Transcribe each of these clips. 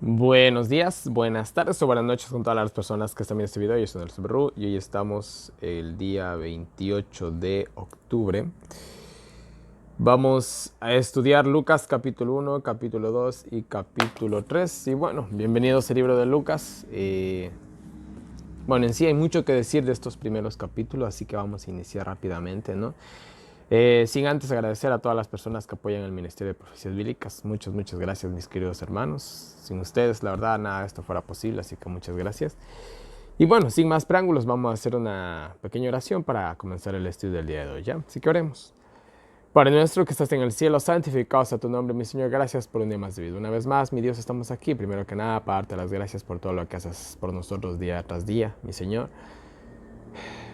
Buenos días, buenas tardes o buenas noches con todas las personas que están viendo este video. Yo soy Nelson Berru y hoy estamos el día 28 de octubre. Vamos a estudiar Lucas capítulo 1, capítulo 2 y capítulo 3. Y bueno, bienvenidos al libro de Lucas. Bueno, en sí hay mucho que decir de estos primeros capítulos, así que vamos a iniciar rápidamente, ¿no? Sin antes agradecer a todas las personas que apoyan el Ministerio de Profecías Bíblicas. Muchas gracias, mis queridos hermanos. Sin ustedes, la verdad, nada de esto fuera posible, así que muchas gracias. Y bueno, sin más preámbulos, vamos a hacer una pequeña oración para comenzar el estudio del día de hoy, ¿ya? Así que oremos. Padre nuestro que estás en el cielo, santificado sea tu nombre, mi Señor. Gracias por un día más de vida. Una vez más, mi Dios, estamos aquí. Primero que nada, para darte las gracias por todo lo que haces por nosotros día tras día, mi Señor.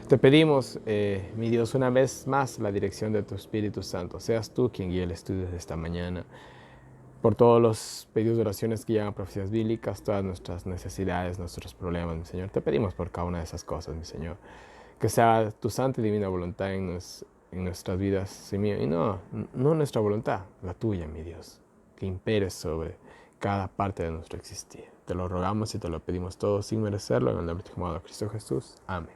Te pedimos, mi Dios, una vez más la dirección de tu Espíritu Santo. Seas tú quien guíe el estudio de esta mañana. Por todos los pedidos de oraciones que llegan a Profecías Bíblicas, todas nuestras necesidades, nuestros problemas, mi Señor. Te pedimos por cada una de esas cosas, mi Señor. Que sea tu santa y divina voluntad en nuestras vidas, Señor. Y no nuestra voluntad, la tuya, mi Dios. Que impere sobre cada parte de nuestro existir. Te lo rogamos y te lo pedimos todo sin merecerlo. En el nombre de tu amado Cristo Jesús. Amén.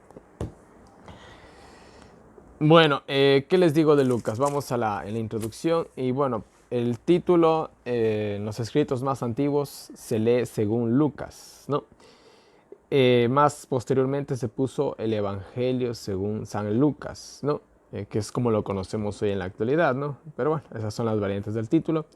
Bueno, ¿qué les digo de Lucas? Vamos a la introducción y bueno, el título en los escritos más antiguos se lee según Lucas, ¿no? Más posteriormente se puso el Evangelio según San Lucas, ¿no? Que es como lo conocemos hoy en la actualidad, ¿no? Pero bueno, esas son las variantes del título.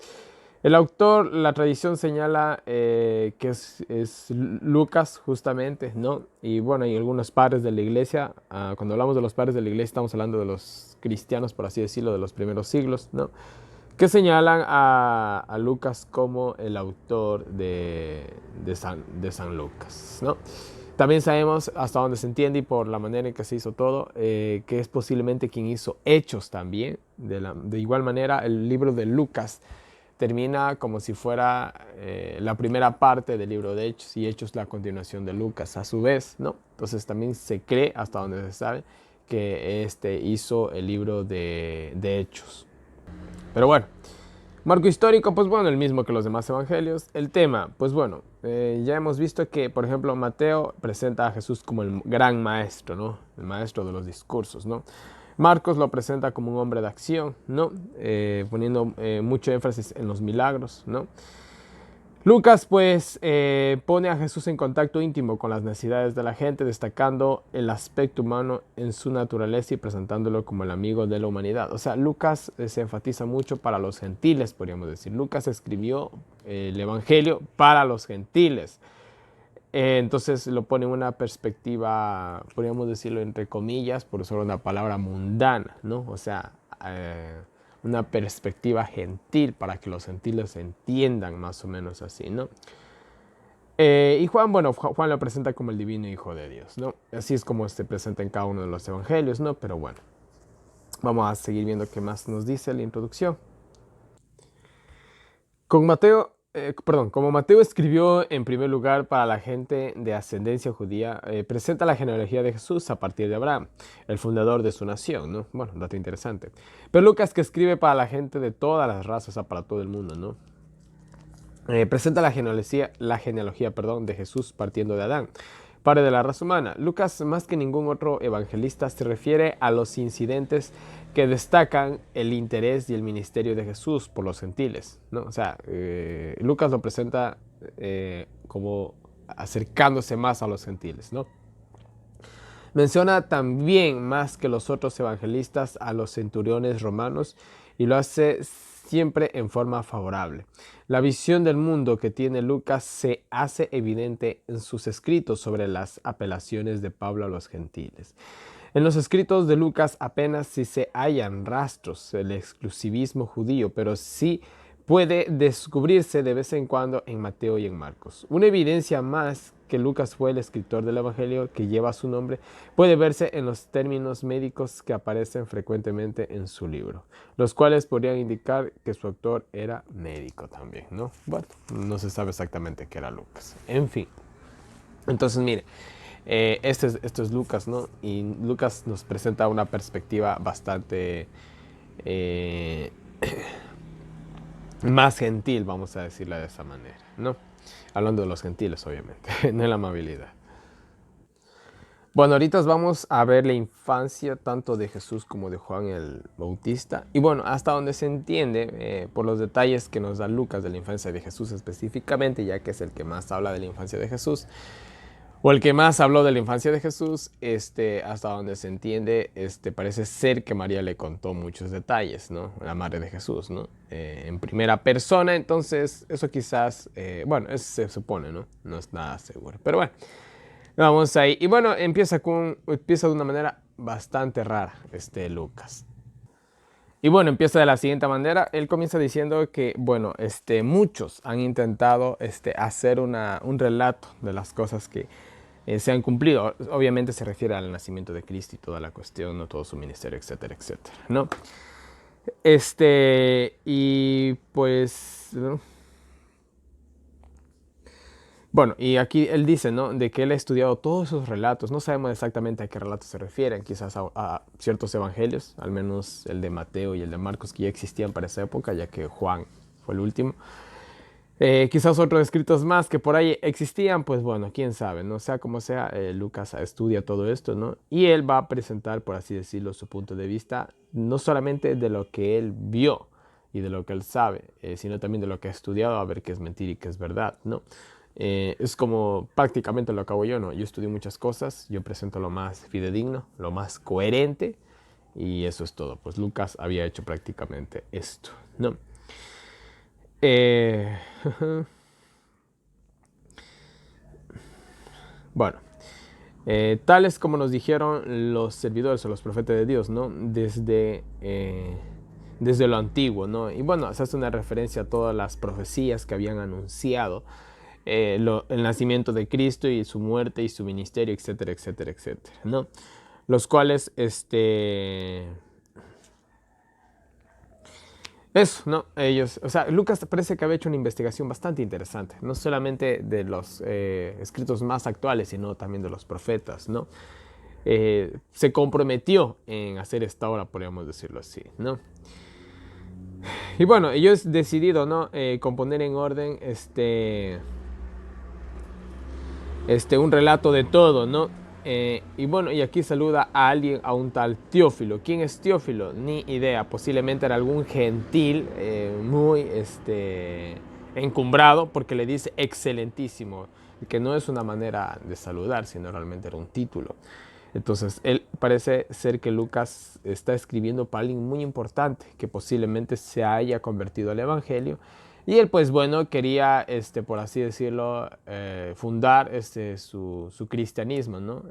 El autor, la tradición señala que es Lucas justamente, ¿no? Y bueno, hay algunos padres de la iglesia, cuando hablamos de los padres de la iglesia estamos hablando de los cristianos, por así decirlo, de los primeros siglos, ¿no? Que señalan a Lucas como el autor de San Lucas, ¿no? También sabemos hasta donde se entiende y por la manera en que se hizo todo, que es posiblemente quien hizo Hechos también. De igual manera, el libro de Lucas termina como si fuera la primera parte del libro de Hechos y Hechos la continuación de Lucas a su vez, ¿no? Entonces también se cree, hasta donde se sabe, que hizo el libro de Hechos. Pero bueno, marco histórico, pues bueno, el mismo que los demás evangelios. El tema, pues bueno, ya hemos visto que, por ejemplo, Mateo presenta a Jesús como el gran maestro, ¿no? El maestro de los discursos, ¿no? Marcos lo presenta como un hombre de acción, ¿no? Poniendo mucho énfasis en los milagros, ¿no? Lucas pues pone a Jesús en contacto íntimo con las necesidades de la gente, destacando el aspecto humano en su naturaleza y presentándolo como el amigo de la humanidad. O sea, Lucas se enfatiza mucho para los gentiles, podríamos decir. Lucas escribió el Evangelio para los gentiles. Entonces lo pone en una perspectiva, podríamos decirlo entre comillas, por usar una palabra mundana, ¿no? O sea, una perspectiva gentil para que los gentiles entiendan más o menos así, ¿no? Y Juan, bueno, Juan lo presenta como el divino Hijo de Dios, ¿no? Así es como se presenta en cada uno de los evangelios, ¿no? Pero bueno, vamos a seguir viendo qué más nos dice la introducción. Como Mateo escribió en primer lugar para la gente de ascendencia judía, presenta la genealogía de Jesús a partir de Abraham, el fundador de su nación, ¿no? Bueno, dato interesante. Pero Lucas, que escribe para la gente de todas las razas, o sea, para todo el mundo, ¿no? Presenta la genealogía, perdón, de Jesús partiendo de Adán, padre de la raza humana. Lucas, más que ningún otro evangelista, se refiere a los incidentes que destacan el interés y el ministerio de Jesús por los gentiles, ¿no? O sea, Lucas lo presenta como acercándose más a los gentiles, ¿no? Menciona también, más que los otros evangelistas, a los centuriones romanos y lo hace siempre en forma favorable. La visión del mundo que tiene Lucas se hace evidente en sus escritos sobre las apelaciones de Pablo a los gentiles. En los escritos de Lucas apenas si se hallan rastros del exclusivismo judío, pero sí puede descubrirse de vez en cuando en Mateo y en Marcos. Una evidencia más que Lucas fue el escritor del Evangelio que lleva su nombre puede verse en los términos médicos que aparecen frecuentemente en su libro, los cuales podrían indicar que su autor era médico también, ¿no? Bueno, no se sabe exactamente qué era Lucas. En fin, entonces mire, esto es Lucas, ¿no? Y Lucas nos presenta una perspectiva bastante... eh, más gentil, vamos a decirlo de esa manera, ¿no? Hablando de los gentiles, obviamente, no la amabilidad. Bueno, ahorita vamos a ver la infancia tanto de Jesús como de Juan el Bautista. Y bueno, hasta donde se entiende, por los detalles que nos da Lucas de la infancia de Jesús específicamente, ya que es el que más habla de la infancia de Jesús, o el que más habló de la infancia de Jesús, hasta donde se entiende, parece ser que María le contó muchos detalles, ¿no? La madre de Jesús, ¿no? En primera persona, entonces eso quizás, bueno, eso se supone, ¿no? No es nada seguro, pero bueno. Vamos ahí. Y bueno, empieza de una manera bastante rara Lucas. Y bueno, empieza de la siguiente manera. Él comienza diciendo que, bueno, muchos han intentado hacer un relato de las cosas que se han cumplido. Obviamente se refiere al nacimiento de Cristo y toda la cuestión, ¿no? Todo su ministerio, etcétera, etcétera, ¿no? Y pues, ¿no? Bueno, y aquí él dice, ¿no? De que él ha estudiado todos esos relatos. No sabemos exactamente a qué relatos se refieren, quizás a ciertos evangelios, al menos el de Mateo y el de Marcos, que ya existían para esa época, ya que Juan fue el último. Quizás otros escritos más que por ahí existían, pues bueno, quién sabe, no sea como sea, Lucas estudia todo esto, ¿no? Y él va a presentar, por así decirlo, su punto de vista, no solamente de lo que él vio y de lo que él sabe, sino también de lo que ha estudiado, a ver qué es mentira y qué es verdad, ¿no? Es como prácticamente lo que hago yo, ¿no? Yo estudio muchas cosas, yo presento lo más fidedigno, lo más coherente, y eso es todo. Pues Lucas había hecho prácticamente esto, ¿no? Eh, bueno, tales como nos dijeron los servidores o los profetas de Dios, ¿no? Desde lo antiguo, ¿no? Y bueno, se hace una referencia a todas las profecías que habían anunciado el nacimiento de Cristo y su muerte y su ministerio, etcétera, etcétera, etcétera, ¿no? Los cuales, eso, ¿no? Ellos, o sea, Lucas parece que había hecho una investigación bastante interesante, no solamente de los escritos más actuales, sino también de los profetas, ¿no? Se comprometió en hacer esta obra, podríamos decirlo así, ¿no? Y bueno, ellos decidido, ¿no? Componer en orden un relato de todo, ¿no? Y bueno, y aquí saluda a alguien, a un tal Teófilo. ¿Quién es Teófilo? Ni idea. Posiblemente era algún gentil muy encumbrado, porque le dice excelentísimo, que no es una manera de saludar, sino realmente era un título. Entonces, él parece ser que Lucas está escribiendo para alguien muy importante, que posiblemente se haya convertido al Evangelio. Y él, pues bueno, quería, por así decirlo, fundar su cristianismo, ¿no?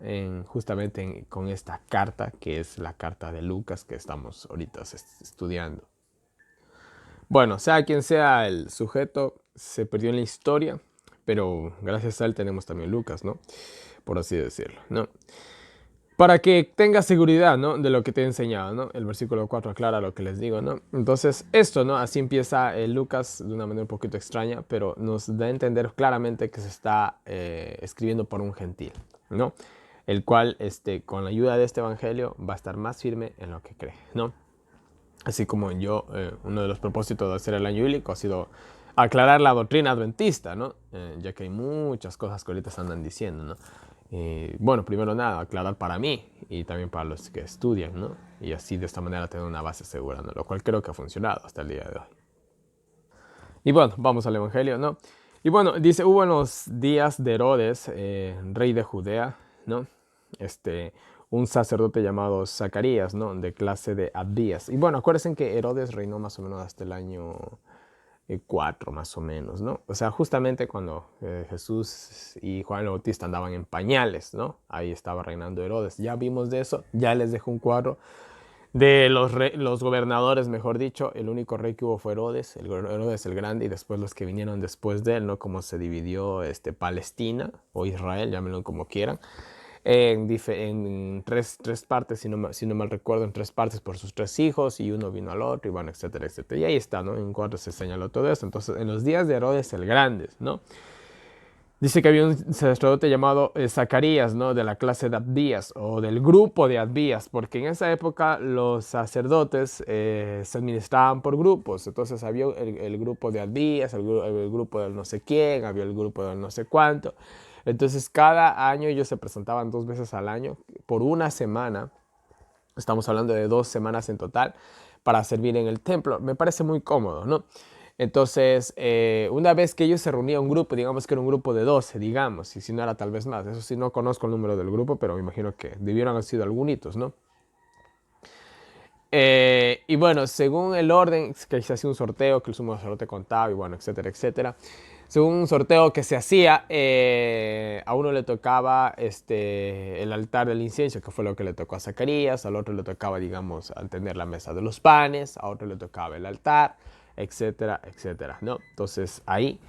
Justamente con esta carta, que es la carta de Lucas, que estamos ahorita estudiando. Bueno, sea quien sea el sujeto, se perdió en la historia, pero gracias a él tenemos también Lucas, ¿no? Por así decirlo, ¿no? Para que tengas seguridad, ¿no? De lo que te he enseñado, ¿no? El versículo 4 aclara lo que les digo, ¿no? Entonces, esto, ¿no? Así empieza Lucas de una manera un poquito extraña, pero nos da a entender claramente que se está escribiendo por un gentil, ¿no? El cual, con la ayuda de este evangelio, va a estar más firme en lo que cree, ¿no? Así como yo, uno de los propósitos de hacer el año bíblico ha sido aclarar la doctrina adventista, ¿no? Ya que hay muchas cosas que ahorita se andan diciendo, ¿no? Bueno, primero nada, aclarar para mí y también para los que estudian, ¿no? Y así de esta manera tener una base segura, ¿no? Lo cual creo que ha funcionado hasta el día de hoy. Y bueno, vamos al Evangelio, ¿no? Y bueno, dice, hubo en los días de Herodes, rey de Judea, ¿no? Un sacerdote llamado Zacarías, ¿no? De clase de Abías. Y bueno, acuérdense que Herodes reinó más o menos hasta el año 4 más o menos, ¿no? O sea, justamente cuando Jesús y Juan el Bautista andaban en pañales, ¿no? Ahí estaba reinando Herodes. Ya vimos de eso, ya les dejo un cuadro de los gobernadores, mejor dicho. El único rey que hubo fue Herodes, Herodes el Grande, y después los que vinieron después de él, ¿no? Como se dividió Palestina o Israel, llámenlo como quieran. En tres partes, si no mal recuerdo, en tres partes por sus tres hijos, y uno vino al otro, y bueno, etcétera, etcétera. Y ahí está, ¿no? En cuatro se señaló todo esto. Entonces, en los días de Herodes el Grande, ¿no? Dice que había un sacerdote llamado Zacarías, ¿no? De la clase de Abdías o del grupo de Abdías, porque en esa época los sacerdotes se administraban por grupos. Entonces había el grupo de Abdías, el grupo del no sé quién, había el grupo del no sé cuánto. Entonces cada año ellos se presentaban 2 veces al año por una semana. Estamos hablando de 2 semanas en total para servir en el templo. Me parece muy cómodo, ¿no? Entonces, una vez que ellos se reunían un grupo, digamos que era un grupo de 12, digamos, y si no era tal vez más, eso sí no conozco el número del grupo, pero me imagino que debieron haber sido algunos, ¿no? Y bueno, según el orden, que se hacía un sorteo, que el sumo sacerdote contaba, y bueno, etcétera, etcétera. Según un sorteo que se hacía, a uno le tocaba el altar del incienso, que fue lo que le tocó a Zacarías, al otro le tocaba, digamos, atender la mesa de los panes, a otro le tocaba el altar, etcétera, etcétera, ¿no? Entonces ahí,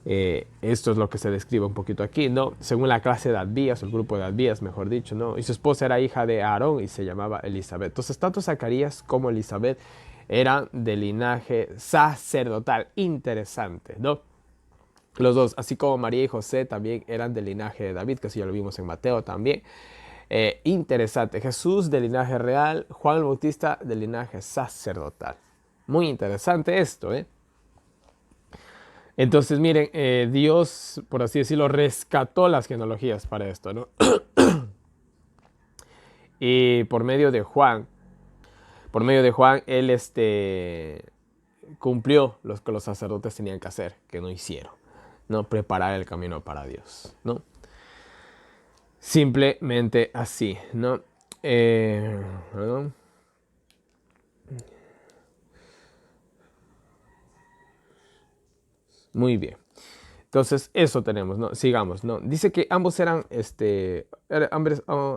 esto es lo que se describe un poquito aquí, ¿no? Según la clase de Abías, el grupo de Abías, mejor dicho, ¿no? Y su esposa era hija de Aarón y se llamaba Elizabeth. Entonces, tanto Zacarías como Elizabeth eran de linaje sacerdotal. Interesante, ¿no? Los dos, así como María y José, también eran del linaje de David, que eso ya lo vimos en Mateo también. Interesante. Jesús del linaje real, Juan el Bautista del linaje sacerdotal. Muy interesante esto, ¿eh? Entonces, miren, Dios, por así decirlo, rescató las genealogías para esto, ¿no? Y por medio de Juan, él cumplió lo que los sacerdotes tenían que hacer, que no hicieron, ¿no? Preparar el camino para Dios, ¿no? Simplemente así, ¿no? Perdón. Muy bien. Entonces, eso tenemos, ¿no? Sigamos, ¿no? Dice que ambos eran,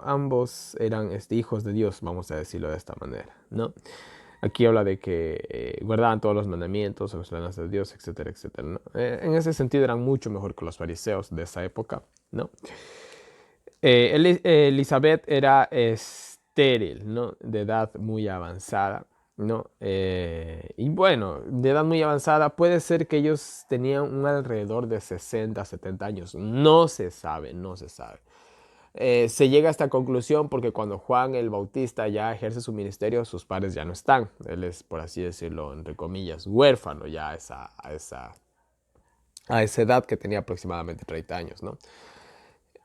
ambos eran hijos de Dios, vamos a decirlo de esta manera, ¿no? Aquí habla de que guardaban todos los mandamientos, las ordenanzas de Dios, etcétera, etcétera, ¿no? En ese sentido eran mucho mejor que los fariseos de esa época, ¿no? Elizabeth era estéril, ¿no? De edad muy avanzada, ¿no? Y bueno, de edad muy avanzada, puede ser que ellos tenían un alrededor de 60, 70 años. No se sabe, no se sabe. Se llega a esta conclusión porque cuando Juan el Bautista ya ejerce su ministerio, sus padres ya no están. Él es, por así decirlo, entre comillas, huérfano ya a esa edad que tenía aproximadamente 30 años, ¿no?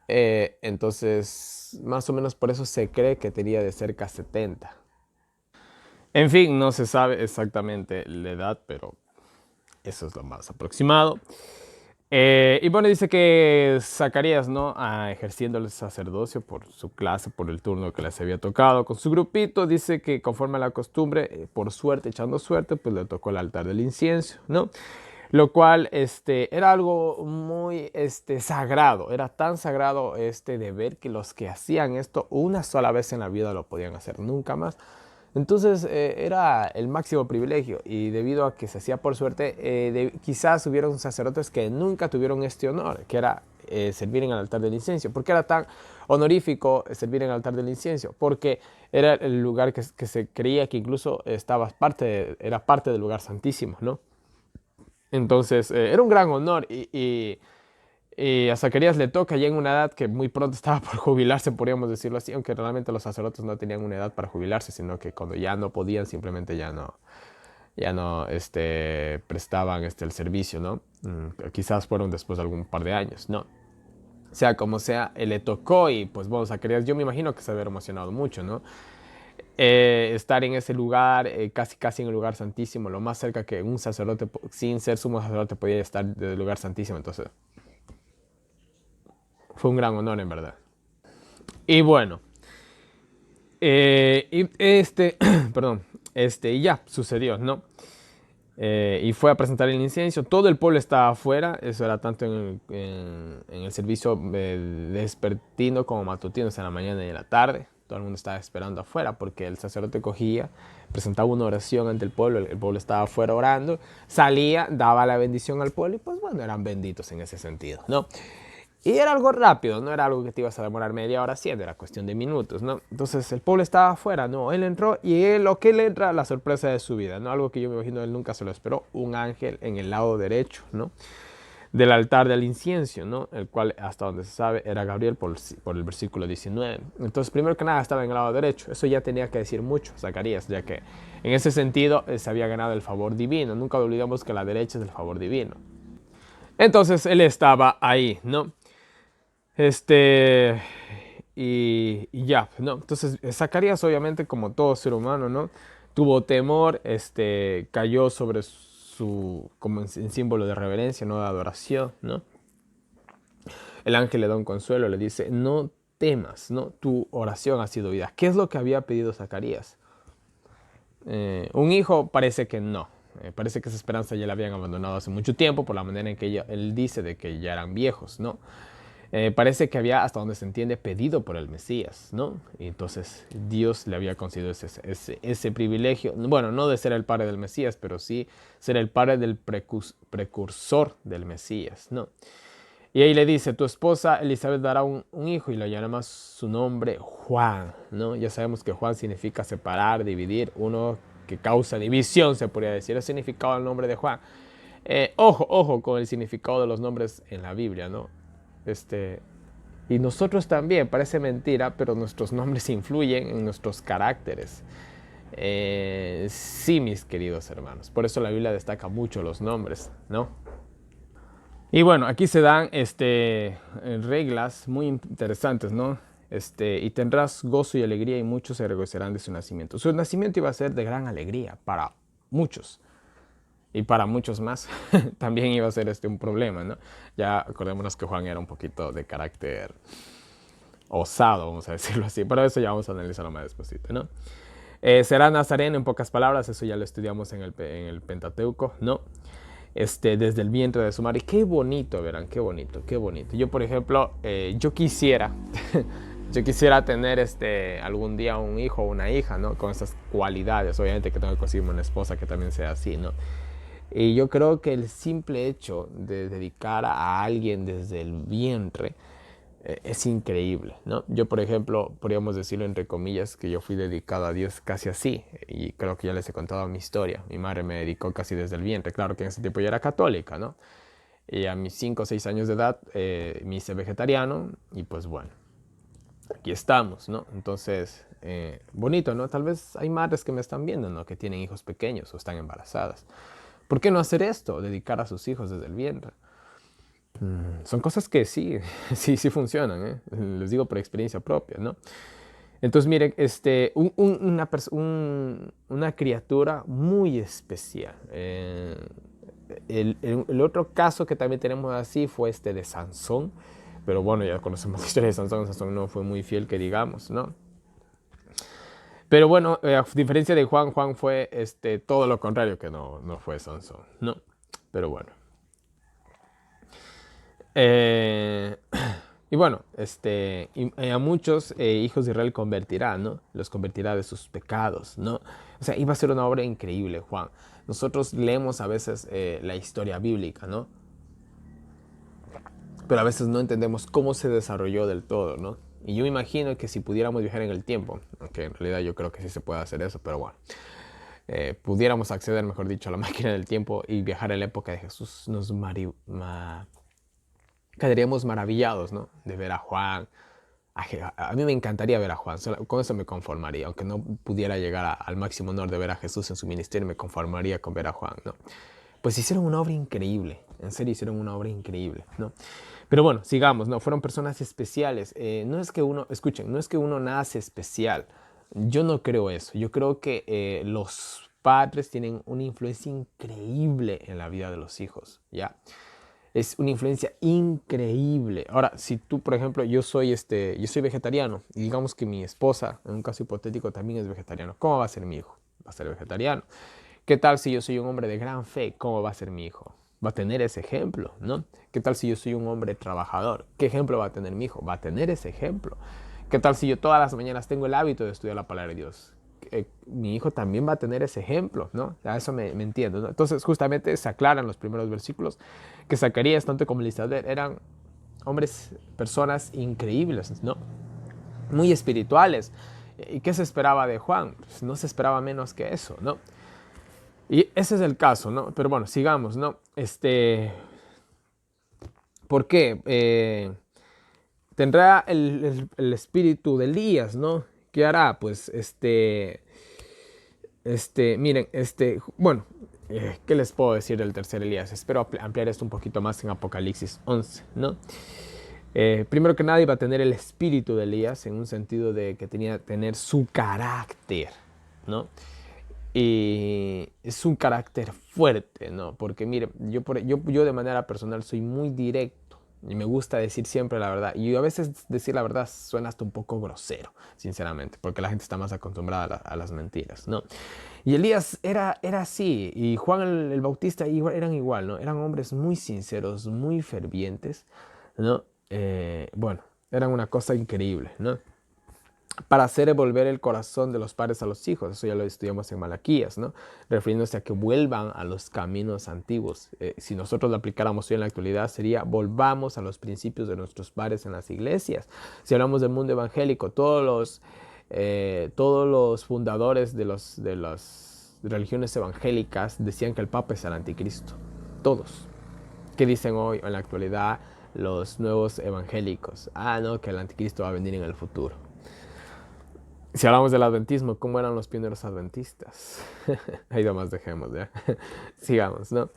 Entonces, más o menos por eso se cree que tenía de cerca 70. En fin, no se sabe exactamente la edad, pero eso es lo más aproximado. Y bueno, dice que Zacarías, ¿no? Ejerciendo el sacerdocio por su clase, por el turno que les había tocado con su grupito, dice que conforme a la costumbre, por suerte, echando suerte, pues le tocó el altar del incienso, ¿no? Lo cual era algo muy sagrado, era tan sagrado deber que los que hacían esto una sola vez en la vida lo podían hacer, nunca más. Entonces era el máximo privilegio y debido a que se hacía por suerte, quizás hubieron sacerdotes que nunca tuvieron este honor, que era servir en el altar del incienso. ¿Por qué era tan honorífico servir en el altar del incienso? Porque era el lugar que se creía que incluso era parte del lugar santísimo, ¿no? Entonces era un gran honor y a Zacarías le toca ya en una edad que muy pronto estaba por jubilarse, podríamos decirlo así, aunque realmente los sacerdotes no tenían una edad para jubilarse, sino que cuando ya no podían simplemente ya no prestaban el servicio, ¿no? Quizás fueron después de algún par de años, ¿no? Sea como sea, le tocó y pues bueno, Zacarías yo me imagino que se había emocionado mucho, ¿no? Estar en ese lugar, casi en el lugar santísimo, lo más cerca que un sacerdote, sin ser sumo sacerdote, podía estar del lugar santísimo. Entonces, fue un gran honor, en verdad. Y bueno, perdón, y ya, sucedió, ¿no? Y fue a presentar el incienso. Todo el pueblo estaba afuera. Eso era tanto en el servicio vespertino como matutino, en la mañana y en la tarde. Todo el mundo estaba esperando afuera porque el sacerdote cogía, presentaba una oración ante el pueblo estaba afuera orando, salía, daba la bendición al pueblo y pues bueno, eran benditos en ese sentido, ¿no? Y era algo rápido, no era algo que te ibas a demorar media hora haciendo, era cuestión de minutos, ¿no? Entonces el pueblo estaba afuera, ¿no? Él entró y lo que él entra, la sorpresa de su vida, ¿no? Algo que yo me imagino él nunca se lo esperó, un ángel en el lado derecho, ¿no? del altar del incienso, ¿no? El cual, hasta donde se sabe, era Gabriel por el versículo 19. Entonces, primero que nada, estaba en el lado derecho. Eso ya tenía que decir mucho, Zacarías, ya que en ese sentido se había ganado el favor divino. Nunca olvidemos que la derecha es el favor divino. Entonces, él estaba ahí, ¿no? Y ya, ¿no? Entonces, Zacarías, obviamente, como todo ser humano, ¿no? Tuvo temor, cayó sobre como en símbolo de reverencia, no de adoración, ¿no? El ángel le da un consuelo, le dice, no temas, ¿no? Tu oración ha sido oída. ¿Qué es lo que había pedido Zacarías? Un hijo parece que no. Parece que esa esperanza ya la habían abandonado hace mucho tiempo por la manera en que él dice de que ya eran viejos, ¿no? Parece que había, hasta donde se entiende, pedido por el Mesías, ¿no? Y entonces Dios le había concedido ese privilegio, bueno, no de ser el padre del Mesías, pero sí ser el padre del precursor del Mesías, ¿no? Y ahí le dice, tu esposa Elizabeth dará un hijo y le llamarás su nombre Juan, ¿no? Ya sabemos que Juan significa separar, dividir, uno que causa división, se podría decir. El significado del nombre de Juan. Ojo con el significado de los nombres en la Biblia, ¿no? Y nosotros también, parece mentira, pero nuestros nombres influyen en nuestros caracteres. Sí, mis queridos hermanos. Por eso la Biblia destaca mucho los nombres, ¿no? Y bueno, aquí se dan reglas muy interesantes, ¿no? Y tendrás gozo y alegría y muchos se regocijarán de su nacimiento. Su nacimiento iba a ser de gran alegría para muchos. Y para muchos más también iba a ser un problema, ¿no? Ya acordémonos que Juan era un poquito de carácter osado, vamos a decirlo así. Pero eso ya vamos a analizarlo más despacito, ¿no? Será nazareno, en pocas palabras, eso ya lo estudiamos en el Pentateuco, ¿no? Desde el vientre de su madre. Qué bonito, verán, qué bonito, qué bonito. Yo, por ejemplo, yo quisiera tener algún día un hijo o una hija, ¿no? Con esas cualidades. Obviamente que tengo que conseguirme una esposa que también sea así, ¿no? Y yo creo que el simple hecho de dedicar a alguien desde el vientre es increíble, ¿no? Yo, por ejemplo, podríamos decirlo entre comillas, que yo fui dedicado a Dios casi así, y creo que ya les he contado mi historia. Mi madre me dedicó casi desde el vientre, claro que en ese tiempo yo era católica, ¿no? Y a mis 5 o 6 años de edad me hice vegetariano, y pues bueno, aquí estamos, ¿no? Entonces, bonito, ¿no? Tal vez hay madres que me están viendo, ¿no? Que tienen hijos pequeños o están embarazadas. ¿Por qué no hacer esto? Dedicar a sus hijos desde el vientre. Son cosas que sí, sí funcionan, ¿eh? Les digo por experiencia propia, ¿no? Entonces, miren, una criatura muy especial. El otro caso que también tenemos así fue de Sansón, pero bueno, ya conocemos la historia de Sansón. Sansón no fue muy fiel, que digamos, ¿no? Pero bueno, a diferencia de Juan, Juan fue todo lo contrario, que no fue Sansón, ¿no? Pero bueno. Eh, y bueno, a muchos hijos de Israel convertirá, ¿no? Los convertirá de sus pecados, ¿no? O sea, iba a ser una obra increíble, Juan. Nosotros leemos a veces la historia bíblica, ¿no? Pero a veces no entendemos cómo se desarrolló del todo, ¿no? Y yo me imagino que si pudiéramos viajar en el tiempo, aunque en realidad yo creo que sí se puede hacer eso, pero bueno, pudiéramos acceder, mejor dicho, a la máquina del tiempo y viajar en la época de Jesús, quedaríamos maravillados, ¿no? De ver a Juan. A mí me encantaría ver a Juan, con eso me conformaría, aunque no pudiera llegar al máximo honor de ver a Jesús en su ministerio, me conformaría con ver a Juan, ¿no? Pues hicieron una obra increíble, en serio hicieron una obra increíble, ¿no? Pero bueno, sigamos, ¿no? Fueron personas especiales. No es que uno, escuchen, no es que uno nace especial. Yo no creo eso. Yo creo que los padres tienen una influencia increíble en la vida de los hijos, ¿ya? Es una influencia increíble. Ahora, si tú, por ejemplo, yo soy vegetariano y digamos que mi esposa, en un caso hipotético, también es vegetariano, ¿cómo va a ser mi hijo? Va a ser vegetariano. ¿Qué tal si yo soy un hombre de gran fe? ¿Cómo va a ser mi hijo? Va a tener ese ejemplo, ¿no? ¿Qué tal si yo soy un hombre trabajador? ¿Qué ejemplo va a tener mi hijo? Va a tener ese ejemplo. ¿Qué tal si yo todas las mañanas tengo el hábito de estudiar la palabra de Dios? Mi hijo también va a tener ese ejemplo, ¿no? A eso me entiendo, ¿no? Entonces, justamente se aclaran los primeros versículos que Zacarías, tanto como Elizabeth, eran hombres, personas increíbles, ¿no? Muy espirituales. ¿Y qué se esperaba de Juan? Pues no se esperaba menos que eso, ¿no? Y ese es el caso, ¿no? Pero bueno, sigamos, ¿no? ¿Por qué? Tendrá el espíritu de Elías, ¿no? ¿Qué hará? Pues miren, bueno, ¿qué les puedo decir del tercer Elías? Espero ampliar esto un poquito más en Apocalipsis 11, ¿no? Primero que nada iba a tener el espíritu de Elías en un sentido de que tenía que tener su carácter, ¿no? Y es un carácter fuerte, ¿no? Porque mire, yo de manera personal soy muy directo y me gusta decir siempre la verdad. Y a veces decir la verdad suena hasta un poco grosero, sinceramente, porque la gente está más acostumbrada a las mentiras, ¿no? Y Elías era así, y Juan el Bautista eran igual, ¿no? Eran hombres muy sinceros, muy fervientes, ¿no? Bueno, eran una cosa increíble, ¿no? Para hacer volver el corazón de los padres a los hijos. Eso ya lo estudiamos en Malaquías, ¿no? Refiriéndose a que vuelvan a los caminos antiguos. Si nosotros lo aplicáramos hoy en la actualidad, sería volvamos a los principios de nuestros padres en las iglesias. Si hablamos del mundo evangélico, todos los fundadores de las religiones evangélicas decían que el Papa es el anticristo. Todos. ¿Qué dicen hoy en la actualidad los nuevos evangélicos? Ah, no, que el anticristo va a venir en el futuro. Si hablamos del adventismo, ¿cómo eran los pioneros adventistas? Ahí nomás dejemos, ¿ya? Sigamos, ¿no?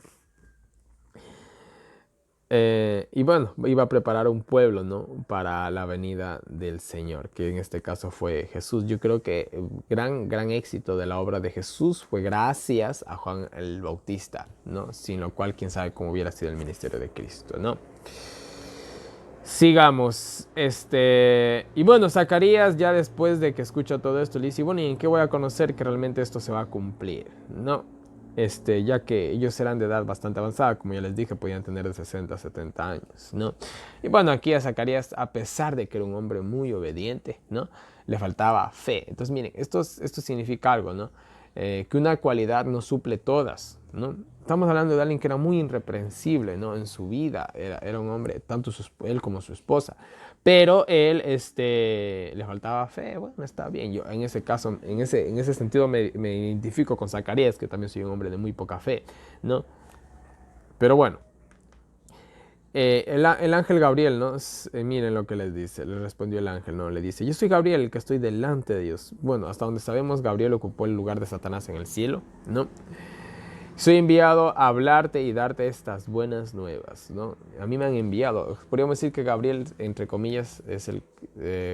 Y bueno, iba a preparar un pueblo, ¿no? Para la venida del Señor, que en este caso fue Jesús. Yo creo que gran éxito de la obra de Jesús fue gracias a Juan el Bautista, ¿no? Sin lo cual, quién sabe cómo hubiera sido el ministerio de Cristo, ¿no? Sigamos, y bueno, Zacarías ya después de que escucha todo esto le dice, bueno, ¿y en qué voy a conocer que realmente esto se va a cumplir? No, ya que ellos eran de edad bastante avanzada, como ya les dije, podían tener de 60 a 70 años, ¿no? Y bueno, aquí a Zacarías, a pesar de que era un hombre muy obediente, ¿no? Le faltaba fe. Entonces, miren, esto significa algo, ¿no? Que una cualidad no suple todas, ¿no? Estamos hablando de alguien que era muy irreprensible, ¿no? En su vida, era un hombre, tanto él como su esposa, pero él, le faltaba fe. Bueno, está bien, yo en ese caso, en ese sentido me identifico con Zacarías, que también soy un hombre de muy poca fe, ¿no? Pero bueno, el ángel Gabriel, ¿no? Miren lo que les dice, le respondió el ángel, ¿no? Le dice, yo soy Gabriel, el que estoy delante de Dios. Bueno, hasta donde sabemos, Gabriel ocupó el lugar de Satanás en el cielo, ¿no? Soy enviado a hablarte y darte estas buenas nuevas, ¿no? A mí me han enviado. Podríamos decir que Gabriel, entre comillas, es el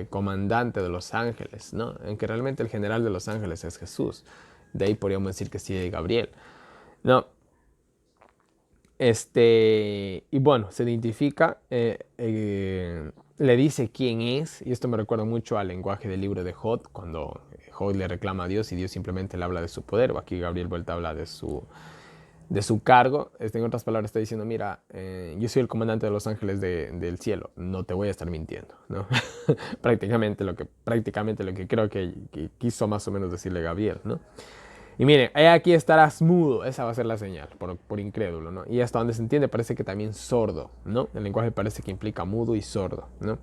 comandante de los ángeles, ¿no? Aunque realmente el general de los ángeles es Jesús. De ahí podríamos decir que sí, Gabriel, ¿no? Y bueno, se identifica, le dice quién es, y esto me recuerda mucho al lenguaje del libro de Job, cuando Job le reclama a Dios y Dios simplemente le habla de su poder, o aquí Gabriel vuelta a hablar de su cargo. En otras palabras está diciendo, mira, yo soy el comandante de los ángeles del cielo, no te voy a estar mintiendo, ¿no? prácticamente lo que creo que quiso más o menos decirle Gabriel, ¿no? Y miren, aquí estarás mudo, esa va a ser la señal, por incrédulo, ¿no? Y hasta donde se entiende parece que también sordo, ¿no? El lenguaje parece que implica mudo y sordo, ¿no?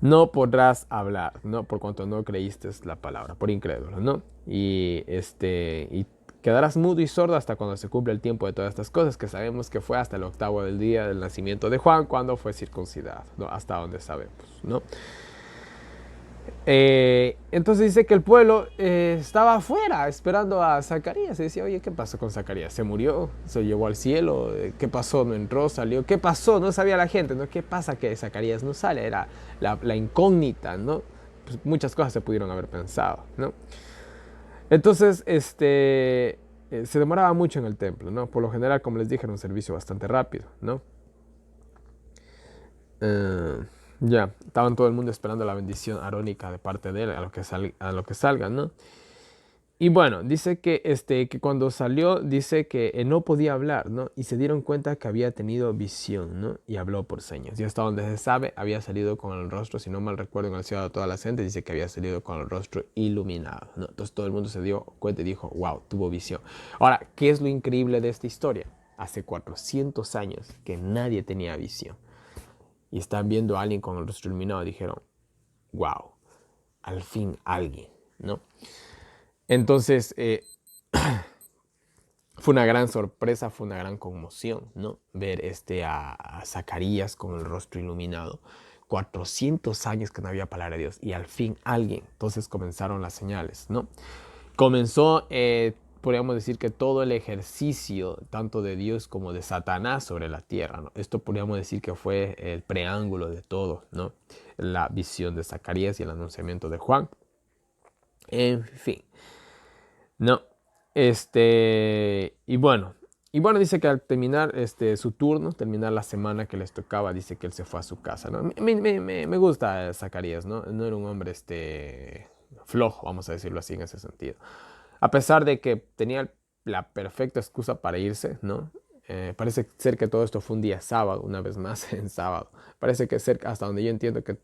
No podrás hablar, ¿no? Por cuanto no creíste la palabra, por incrédulo, ¿no? Y quedarás mudo y sordo hasta cuando se cumpla el tiempo de todas estas cosas, que sabemos que fue hasta el octavo del día del nacimiento de Juan, cuando fue circuncidado, ¿no? Hasta donde sabemos, ¿no? Entonces dice que el pueblo estaba afuera esperando a Zacarías. Y decía, oye, ¿qué pasó con Zacarías? ¿Se murió? ¿Se llevó al cielo? ¿Qué pasó? ¿No entró? ¿Salió? ¿Qué pasó? No sabía la gente, ¿no? ¿Qué pasa que Zacarías no sale? Era la incógnita, ¿no? Pues muchas cosas se pudieron haber pensado, ¿no? Entonces, se demoraba mucho en el templo, ¿no? Por lo general, como les dije, era un servicio bastante rápido, ¿no? Ya, estaban todo el mundo esperando la bendición arónica de parte de él, a lo que salga, ¿no? Y bueno, dice que cuando salió, dice que no podía hablar, ¿no? Y se dieron cuenta que había tenido visión, ¿no? Y habló por señas. Y hasta donde se sabe, había salido con el rostro, si no mal recuerdo, en el cielo de toda la gente, dice que había salido con el rostro iluminado, ¿no? Entonces todo el mundo se dio cuenta y dijo, wow, tuvo visión. Ahora, ¿qué es lo increíble de esta historia? Hace 400 años que nadie tenía visión. Y están viendo a alguien con el rostro iluminado, dijeron, wow, al fin alguien, ¿no? Entonces, Fue una gran sorpresa, fue una gran conmoción, ¿no? Ver a Zacarías con el rostro iluminado. 400 años que no había palabra de Dios y al fin alguien. Entonces comenzaron las señales, ¿no? Comenzó, podríamos decir que todo el ejercicio, tanto de Dios como de Satanás sobre la tierra, ¿no? Esto podríamos decir que fue el preámbulo de todo, ¿no? La visión de Zacarías y el anunciamiento de Juan. En fin, ¿no? Y bueno, dice que al terminar su turno, terminar la semana que les tocaba, dice que él se fue a su casa, ¿no? Me gusta Zacarías, ¿no? No era un hombre flojo, vamos a decirlo así en ese sentido. A pesar de que tenía la perfecta excusa para irse, ¿no? Parece ser que todo esto fue un día sábado, una vez más en sábado. Parece que hasta donde yo entiendo que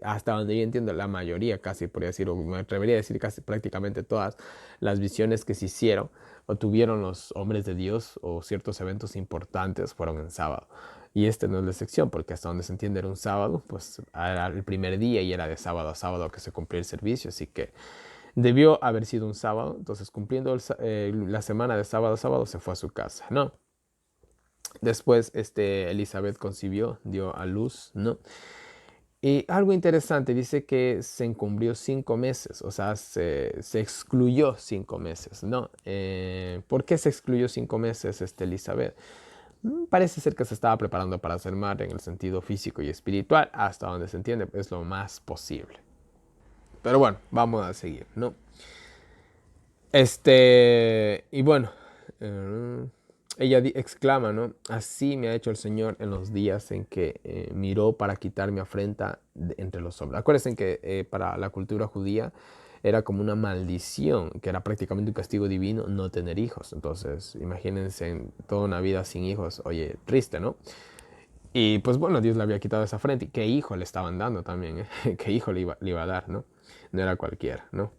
hasta donde yo entiendo la mayoría casi, podría decir, o me atrevería a decir casi prácticamente todas las visiones que se hicieron o tuvieron los hombres de Dios o ciertos eventos importantes fueron en sábado. Y este no es la excepción, porque hasta donde se entiende era un sábado, pues era el primer día y era de sábado a sábado que se cumplía el servicio, así que debió haber sido un sábado. Entonces, cumpliendo la semana de sábado a sábado, se fue a su casa, ¿no? Después, Elizabeth concibió, dio a luz, ¿no? Y algo interesante, dice que se encubrió 5 meses, o sea, se excluyó 5 meses, ¿no? ¿Por qué se excluyó 5 meses Elizabeth? Parece ser que se estaba preparando para ser madre en el sentido físico y espiritual, hasta donde se entiende, es lo más posible. Pero bueno, vamos a seguir, ¿no? Y bueno, eh, ella exclama, ¿no? Así me ha hecho el Señor en los días en que miró para quitar mi afrenta entre los hombres. Acuérdense que para la cultura judía era como una maldición, que era prácticamente un castigo divino no tener hijos. Entonces, imagínense en toda una vida sin hijos, oye, triste, ¿no? Y pues bueno, Dios le había quitado esa afrenta. ¿Y qué hijo le estaban dando también? ¿Qué hijo le iba a dar, no? No era cualquiera, ¿no?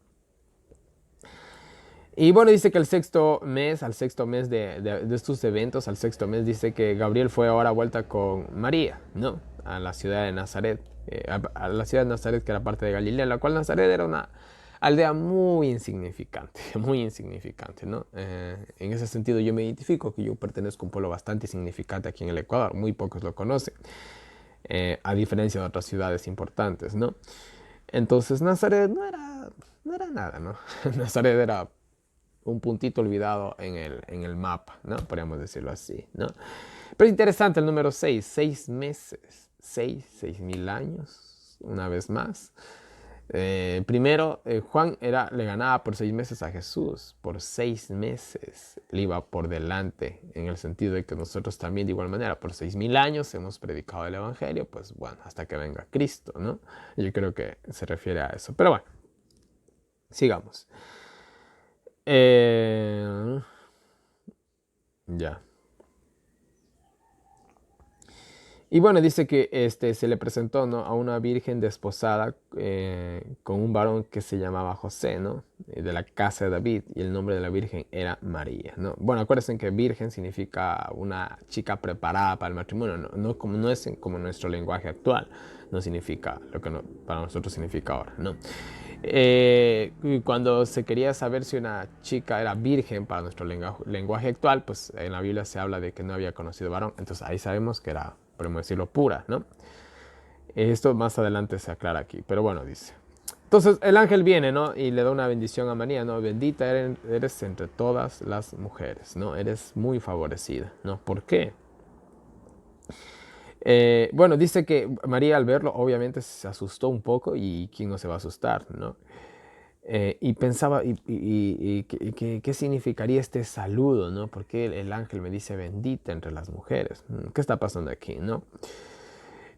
Y bueno, dice que al sexto mes de estos eventos, al sexto mes, dice que Gabriel fue ahora vuelta con María, ¿no? A la ciudad de Nazaret, a la ciudad de Nazaret que era parte de Galilea, la cual Nazaret era una aldea muy insignificante, ¿no? En ese sentido yo me identifico que yo pertenezco a un pueblo bastante significante aquí en el Ecuador, muy pocos lo conocen, a diferencia de otras ciudades importantes, ¿no? Entonces Nazaret no era nada, ¿no? Nazaret era un puntito olvidado en el mapa, ¿no? Podríamos decirlo así, ¿no? Pero interesante el número 6, 6 meses, 6.000 años, una vez más. Primero, Juan le ganaba por 6 meses a Jesús, por 6 meses le iba por delante, en el sentido de que nosotros también de igual manera, por 6.000 años hemos predicado el Evangelio, pues bueno, hasta que venga Cristo, ¿no? Yo creo que se refiere a eso, pero bueno, sigamos. Ya. Y bueno, dice que se le presentó, ¿no?, a una virgen desposada con un varón que se llamaba José, ¿no? De la casa de David, y el nombre de la virgen era María, ¿no? Bueno, acuérdense que virgen significa una chica preparada para el matrimonio, no es como nuestro lenguaje actual, no significa lo que para nosotros significa ahora, ¿no? Cuando se quería saber si una chica era virgen para nuestro lenguaje actual, pues en la Biblia se habla de que no había conocido varón, entonces ahí sabemos que era, podemos decirlo, pura, ¿no? Esto más adelante se aclara aquí, pero bueno, dice. Entonces el ángel viene, ¿no? Y le da una bendición a María, ¿no? Bendita eres entre todas las mujeres, ¿no? Eres muy favorecida, ¿no? ¿Por qué? Bueno, dice que María al verlo obviamente se asustó un poco, y quién no se va a asustar, ¿no? Y pensaba, ¿qué significaría este saludo, ¿no? Porque el ángel me dice bendita entre las mujeres. ¿Qué está pasando aquí, no?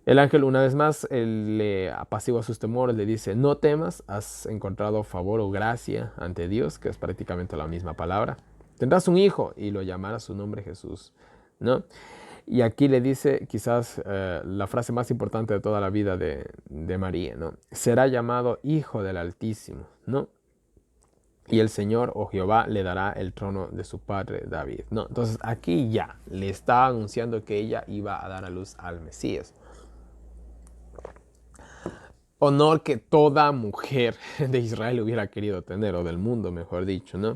El ángel, una vez más, le apacigua sus temores, le dice, no temas, has encontrado favor o gracia ante Dios, que es prácticamente la misma palabra. Tendrás un hijo y lo llamarás su nombre Jesús, ¿no? Y aquí le dice quizás la frase más importante de toda la vida de María, ¿no? Será llamado Hijo del Altísimo, ¿no? Y el Señor o Jehová le dará el trono de su padre David, ¿no? Entonces aquí ya le está anunciando que ella iba a dar a luz al Mesías. Honor que toda mujer de Israel hubiera querido tener, o del mundo, mejor dicho, ¿no?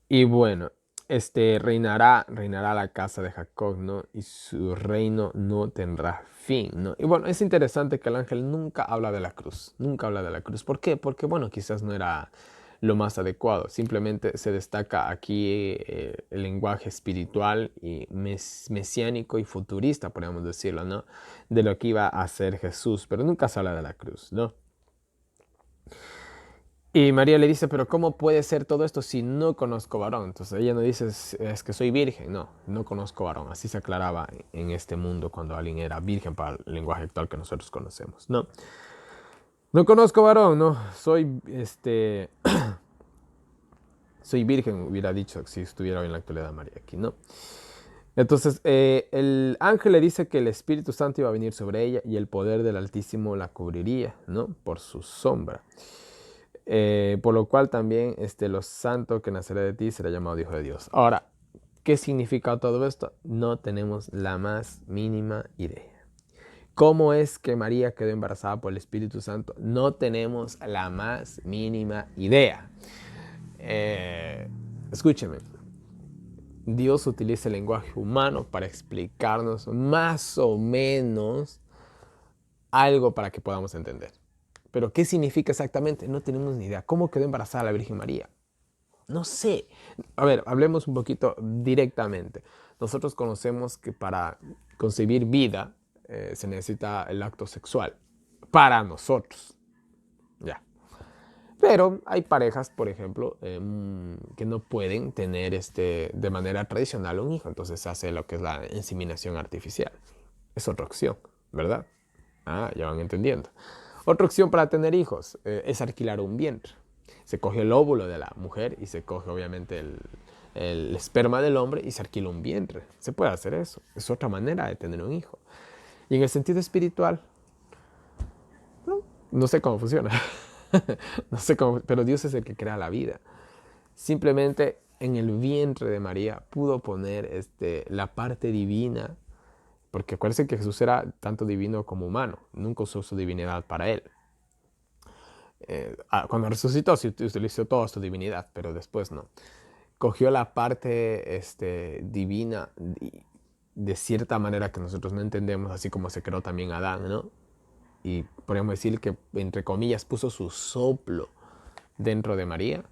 Y bueno, reinará la casa de Jacob, ¿no? Y su reino no tendrá fin, ¿no? Y bueno, es interesante que el ángel nunca habla de la cruz, nunca habla de la cruz. ¿Por qué? Porque, bueno, quizás no era lo más adecuado. Simplemente se destaca aquí el lenguaje espiritual y mesiánico y futurista, podríamos decirlo, ¿no? De lo que iba a hacer Jesús, pero nunca se habla de la cruz, ¿no? Y María le dice, pero ¿cómo puede ser todo esto si no conozco varón? Entonces ella no dice, es que soy virgen. No, no conozco varón. Así se aclaraba en este mundo cuando alguien era virgen para el lenguaje actual que nosotros conocemos. No, no conozco varón, no. Soy virgen, hubiera dicho si estuviera hoy en la actualidad María aquí, ¿no? Entonces, el ángel le dice que el Espíritu Santo iba a venir sobre ella y el poder del Altísimo la cubriría, ¿no? Por su sombra. Por lo cual también los santos que nacerá de ti será llamado Hijo de Dios. Ahora, ¿qué significa todo esto? No tenemos la más mínima idea. ¿Cómo es que María quedó embarazada por el Espíritu Santo? No tenemos la más mínima idea. Escúcheme, Dios utiliza el lenguaje humano para explicarnos más o menos algo para que podamos entender. Pero ¿qué significa exactamente? No tenemos ni idea. ¿Cómo quedó embarazada la Virgen María? No sé. A ver, hablemos un poquito directamente. Nosotros conocemos que para concebir vida se necesita el acto sexual. Para nosotros. Ya. Pero hay parejas, por ejemplo, que no pueden tener de manera tradicional un hijo. Entonces se hace lo que es la inseminación artificial. Es otra opción, ¿verdad? Ah, ya van entendiendo. Otra opción para tener hijos es alquilar un vientre. Se coge el óvulo de la mujer y se coge obviamente el esperma del hombre y se alquila un vientre. Se puede hacer eso. Es otra manera de tener un hijo. Y en el sentido espiritual, no sé cómo funciona. No sé cómo, pero Dios es el que crea la vida. Simplemente en el vientre de María pudo poner la parte divina, porque acuérdense que Jesús era tanto divino como humano, nunca usó su divinidad para él. Cuando resucitó, sí utilizó toda su divinidad, pero después no. Cogió la parte divina de cierta manera que nosotros no entendemos, así como se creó también Adán, ¿no? Y podríamos decir que, entre comillas, puso su soplo dentro de María.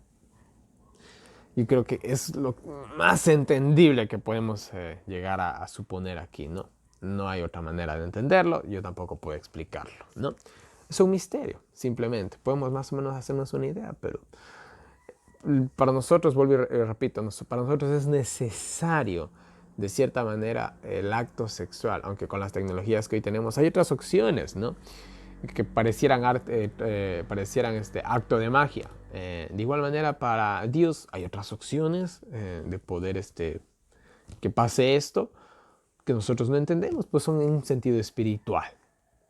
Y creo que es lo más entendible que podemos llegar a suponer aquí, ¿no? No hay otra manera de entenderlo, yo tampoco puedo explicarlo, ¿no? Es un misterio, simplemente. Podemos más o menos hacernos una idea, pero para nosotros, vuelvo y repito, para nosotros es necesario, de cierta manera, el acto sexual, aunque con las tecnologías que hoy tenemos hay otras opciones, ¿no? Que parecieran, parecieran acto de magia. De igual manera, para Dios hay otras opciones de poder que pase esto que nosotros no entendemos, pues son en un sentido espiritual.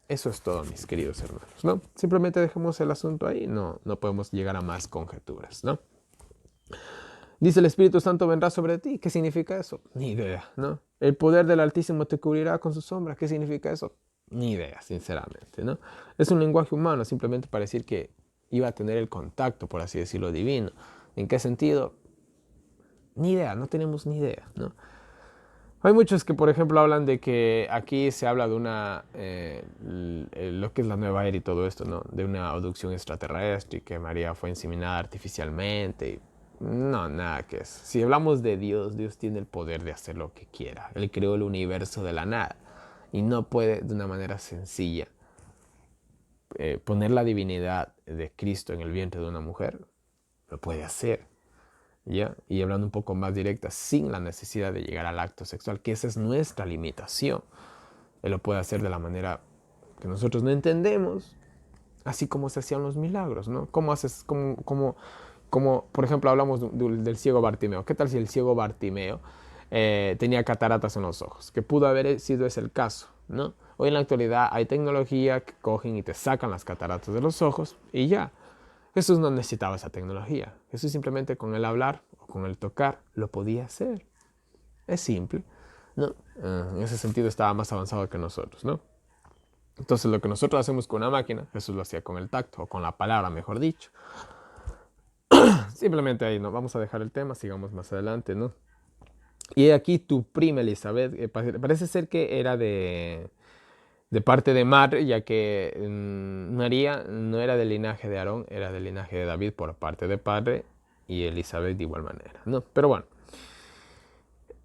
Eso es todo, mis queridos hermanos, ¿no? Simplemente dejemos el asunto ahí, no podemos llegar a más conjeturas, ¿no? Dice el Espíritu Santo vendrá sobre ti. ¿Qué significa eso? Ni idea, ¿no? El poder del Altísimo te cubrirá con su sombra. ¿Qué significa eso? Ni idea, sinceramente, ¿no? Es un lenguaje humano simplemente para decir que iba a tener el contacto, por así decirlo, divino. ¿En qué sentido? Ni idea, no tenemos ni idea, ¿no? Hay muchos que, por ejemplo, hablan de que aquí se habla de lo que es la nueva era y todo esto, ¿no? De una abducción extraterrestre y que María fue inseminada artificialmente. No, nada que eso. Si hablamos de Dios, Dios tiene el poder de hacer lo que quiera. Él creó el universo de la nada y no puede de una manera sencilla poner la divinidad de Cristo en el vientre de una mujer. Lo puede hacer. ¿Ya? Y hablando un poco más directa, sin la necesidad de llegar al acto sexual, que esa es nuestra limitación. Él lo puede hacer de la manera que nosotros no entendemos, así como se hacían los milagros, ¿no? ¿Cómo haces, como por ejemplo, hablamos del ciego Bartimeo? ¿Qué tal si el ciego Bartimeo tenía cataratas en los ojos? Que pudo haber sido ese el caso, ¿no? Hoy en la actualidad hay tecnología que cogen y te sacan las cataratas de los ojos y ya. Jesús no necesitaba esa tecnología. Jesús simplemente con el hablar o con el tocar lo podía hacer. Es simple, ¿no? En ese sentido estaba más avanzado que nosotros, ¿no? Entonces lo que nosotros hacemos con una máquina, Jesús lo hacía con el tacto o con la palabra, mejor dicho. simplemente ahí, ¿no? Vamos a dejar el tema, sigamos más adelante, ¿no? Y aquí tu prima Elizabeth, parece ser que era de parte de Mar, ya que María no era del linaje de Aarón, era del linaje de David por parte de padre, y Elizabeth de igual manera, ¿no? Pero bueno,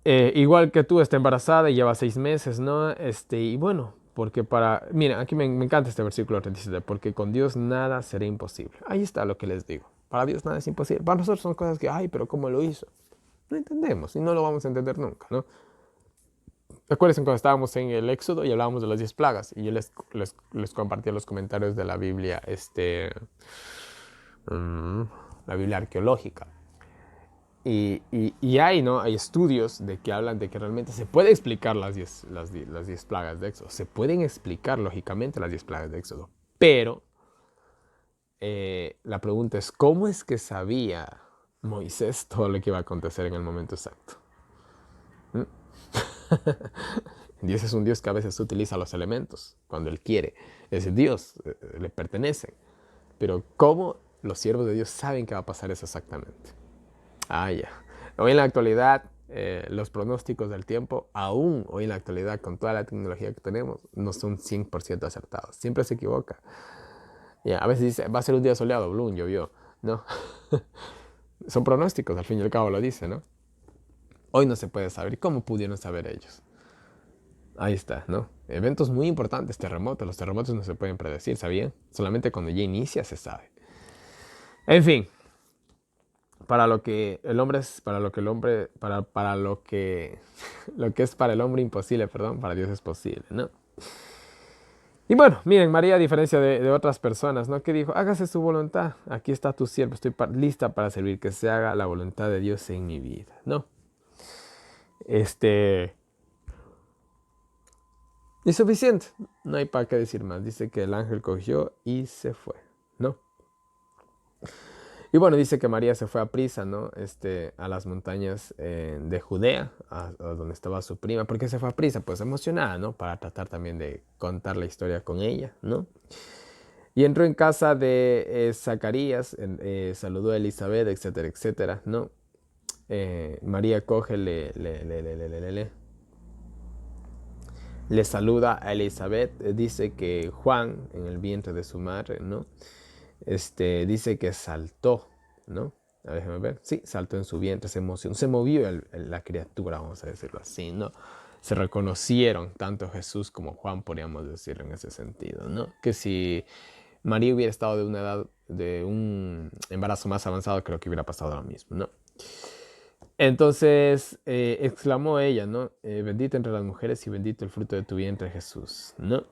igual que tú, está embarazada y lleva 6 meses, ¿no? Y bueno, porque mira, aquí me encanta este versículo 37, porque con Dios nada será imposible. Ahí está lo que les digo. Para Dios nada es imposible. Para nosotros son cosas que, ay, pero ¿cómo lo hizo? No entendemos y no lo vamos a entender nunca, ¿no? Acuérdense cuando estábamos en el Éxodo y hablábamos de las 10 plagas y yo les compartía los comentarios de la Biblia, mm, la Biblia arqueológica. Y hay, ¿no? Hay estudios de que hablan de que realmente se puede explicar las 10 plagas de Éxodo. Se pueden explicar lógicamente las 10 plagas de Éxodo. Pero la pregunta es, ¿cómo es que sabía Moisés todo lo que iba a acontecer en el momento exacto? ¿Mm? Dios es un Dios que a veces utiliza los elementos cuando Él quiere. Es Dios, le pertenecen. Pero ¿cómo los siervos de Dios saben que va a pasar eso exactamente? Ah, ya. Hoy en la actualidad, los pronósticos del tiempo, aún hoy en la actualidad, con toda la tecnología que tenemos, no son 100% acertados. Siempre se equivoca. Ya, a veces dice, va a ser un día soleado, blum, llovió. No. Son pronósticos, al fin y al cabo lo dice, ¿no? Hoy no se puede saber. ¿Cómo pudieron saber ellos? Ahí está, ¿no? Eventos muy importantes, terremotos. Los terremotos no se pueden predecir, ¿sabían? Solamente cuando ya inicia se sabe. En fin, para lo que el hombre es, para lo que el hombre, para lo que es para el hombre imposible, perdón, para Dios es posible, ¿no? Y bueno, miren, María, a diferencia de otras personas, ¿no? Que dijo, hágase su voluntad, aquí está tu siervo, estoy lista para servir, que se haga la voluntad de Dios en mi vida, ¿no? Este, es suficiente, no hay para qué decir más, dice que el ángel cogió y se fue, ¿no? Y bueno, dice que María se fue a prisa, ¿no? A las montañas de Judea, a donde estaba su prima. ¿Por qué se fue a prisa? Pues emocionada, ¿no? Para tratar también de contar la historia con ella, ¿no? Y entró en casa de Zacarías, saludó a Elizabeth, etcétera, etcétera, ¿no? María coge, le saluda a Elizabeth, dice que Juan, en el vientre de su madre, ¿no? Dice que saltó, ¿no? A ver, déjame ver. Sí, saltó en su vientre, se emocionó, se movió la criatura, vamos a decirlo así, ¿no? Se reconocieron tanto Jesús como Juan, podríamos decirlo en ese sentido, ¿no? Que si María hubiera estado de una edad, de un embarazo más avanzado, creo que hubiera pasado lo mismo, ¿no? Entonces exclamó ella, ¿no? Bendita entre las mujeres y bendito el fruto de tu vientre, Jesús, ¿no?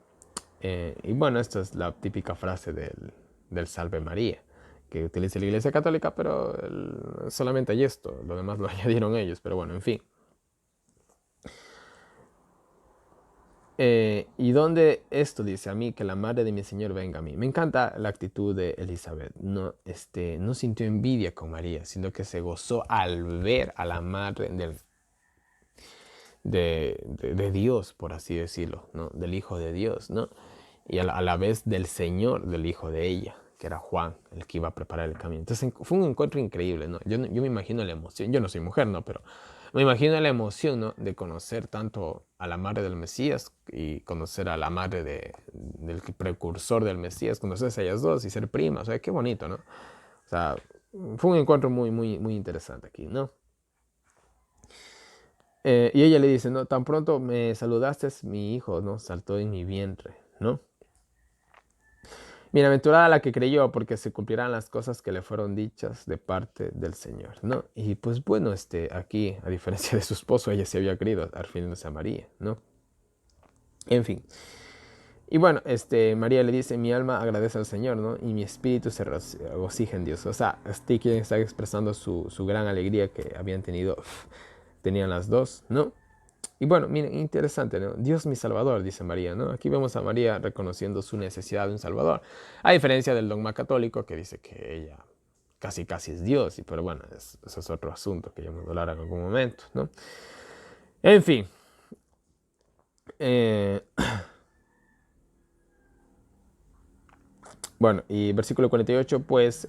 Y bueno, esta es la típica frase del Salve María, que utiliza la Iglesia Católica, pero solamente hay esto, lo demás lo añadieron ellos, pero bueno, en fin. Y donde esto dice a mí, que la madre de mi Señor venga a mí. Me encanta la actitud de Elizabeth. No, no sintió envidia con María, sino que se gozó al ver a la madre de Dios, por así decirlo, ¿no? Del Hijo de Dios, ¿no? Y a la vez del Señor, del Hijo de ella, que era Juan, el que iba a preparar el camino. Entonces fue un encuentro increíble, ¿no? Yo me imagino la emoción, yo no soy mujer, ¿no? Pero me imagino la emoción, ¿no? De conocer tanto a la madre del Mesías y conocer a la madre del precursor del Mesías, conocerse a ellas dos y ser primas, o sea, qué bonito, ¿no? O sea, fue un encuentro muy, muy, muy interesante aquí, ¿no? Y ella le dice, no, tan pronto me saludaste, mi hijo, ¿no? Saltó en mi vientre, ¿no? Bienaventurada la que creyó, porque se cumplirán las cosas que le fueron dichas de parte del Señor, ¿no? Y pues bueno, aquí, a diferencia de su esposo, ella se había querido refiriéndose a María, ¿no? En fin. Y bueno, María le dice, mi alma agradece al Señor, ¿no? Y mi espíritu se regocija en Dios. O sea, quien está expresando su gran alegría que habían tenido, tenían las dos, ¿no? Y bueno, miren, interesante, ¿no? Dios mi Salvador, dice María, ¿no? Aquí vemos a María reconociendo su necesidad de un Salvador. A diferencia del dogma católico que dice que ella casi casi es Dios, pero bueno, eso es otro asunto que ya vamos a hablar en algún momento, ¿no? En fin. Eh, bueno, y versículo 48, pues,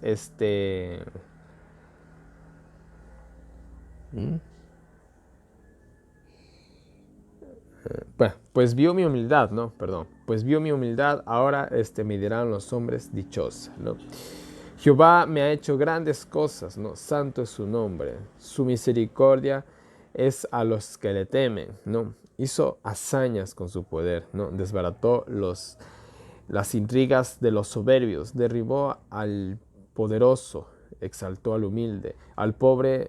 Bueno, pues vio mi humildad, ¿no? Perdón. Pues vio mi humildad, ahora me dirán los hombres dichosos, ¿no? Jehová me ha hecho grandes cosas, ¿no? Santo es su nombre. Su misericordia es a los que le temen, ¿no? Hizo hazañas con su poder, ¿no? Desbarató las intrigas de los soberbios, derribó al poderoso, exaltó al humilde, al pobre,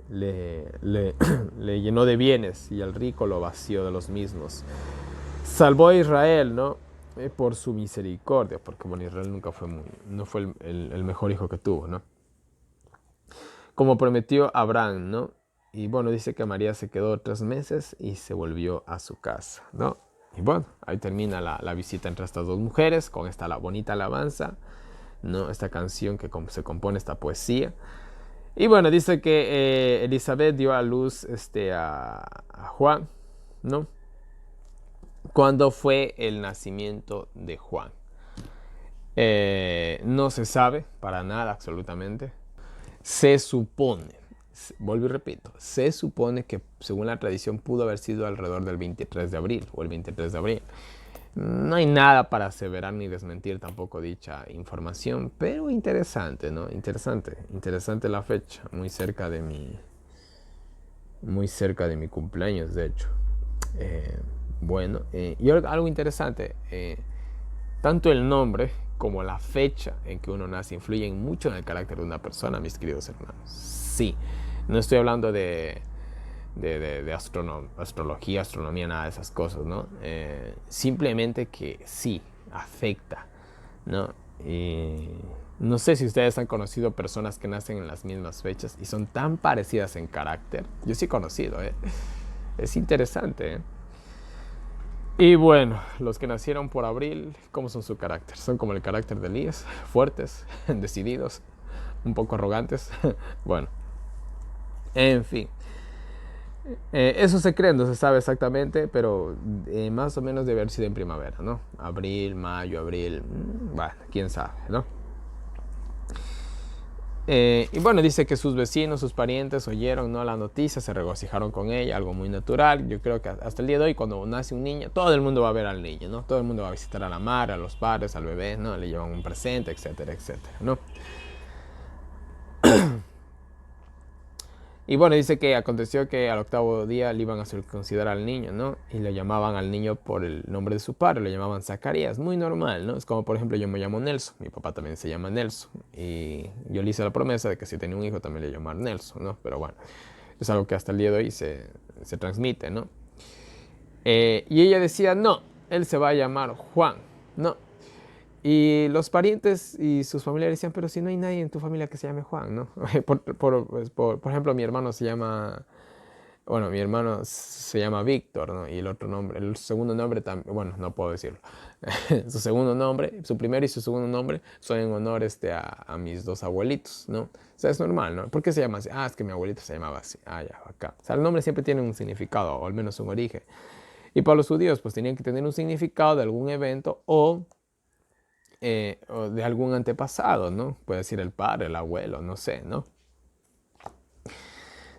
le llenó de bienes y al rico lo vació de los mismos. Salvó a Israel, ¿no? Por su misericordia, porque bueno, Israel nunca fue no fue el mejor hijo que tuvo, ¿no? Como prometió Abraham, ¿no? Y bueno, dice que María se quedó 3 meses y se volvió a su casa, ¿no? Y bueno, ahí termina la visita entre estas dos mujeres con esta bonita alabanza, ¿no? Esta canción que se compone, esta poesía. Y bueno, dice que Elizabeth dio a luz a Juan, ¿no? ¿Cuándo fue el nacimiento de Juan? No se sabe para nada absolutamente. Se supone, vuelvo y repito, se supone que según la tradición pudo haber sido alrededor del 23 de abril o el 23 de abril. No hay nada para aseverar ni desmentir tampoco dicha información, pero interesante, ¿no? Interesante la fecha, muy cerca de mi cumpleaños, de hecho. Bueno, y algo interesante, tanto el nombre como la fecha en que uno nace influyen mucho en el carácter de una persona, mis queridos hermanos. Sí, no estoy hablando de astrología, astronomía, nada de esas cosas, ¿no? Simplemente que sí, afecta, ¿no? Y no sé si ustedes han conocido personas que nacen en las mismas fechas y son tan parecidas en carácter. Yo sí he conocido, ¿eh? Es interesante, ¿eh? Y bueno, los que nacieron por abril, ¿cómo son su carácter? Son como el carácter de Elías, fuertes, decididos, un poco arrogantes. Bueno, en fin. Eso se cree, no se sabe exactamente, pero más o menos debe haber sido en primavera, ¿no? Abril, mayo, abril, bueno, quién sabe, ¿no? Y bueno, dice que sus vecinos, sus parientes oyeron, ¿no?, la noticia, se regocijaron con ella, algo muy natural. Yo creo que hasta el día de hoy, cuando nace un niño, todo el mundo va a ver al niño, ¿no? Todo el mundo va a visitar a la madre, a los padres, al bebé, ¿no? Le llevan un presente, etcétera, etcétera, ¿no? Y bueno, dice que aconteció que al 8.º día le iban a circuncidar al niño, ¿no? Y le llamaban al niño por el nombre de su padre, le llamaban Zacarías, muy normal, ¿no? Es como, por ejemplo, yo me llamo Nelson, mi papá también se llama Nelson. Y yo le hice la promesa de que si tenía un hijo también le iba a llamar Nelson, ¿no? Pero bueno, es algo que hasta el día de hoy se transmite, ¿no? Y ella decía, no, él se va a llamar Juan, ¿no? Y los parientes y sus familiares decían, pero si no hay nadie en tu familia que se llame Juan, ¿no? Por ejemplo, mi hermano se llama, bueno, mi hermano se llama Víctor, ¿no? Y el otro nombre, el segundo nombre también, bueno, no puedo decirlo. Su segundo nombre, su primer y su segundo nombre son en honor a mis dos abuelitos, ¿no? O sea, es normal, ¿no? ¿Por qué se llama así? Ah, es que mi abuelito se llamaba así. Ah, ya, acá. O sea, el nombre siempre tiene un significado, o al menos un origen. Y para los judíos, pues tenían que tener un significado de algún evento o de algún antepasado, ¿no? Puede ser el padre, el abuelo, no sé, ¿no?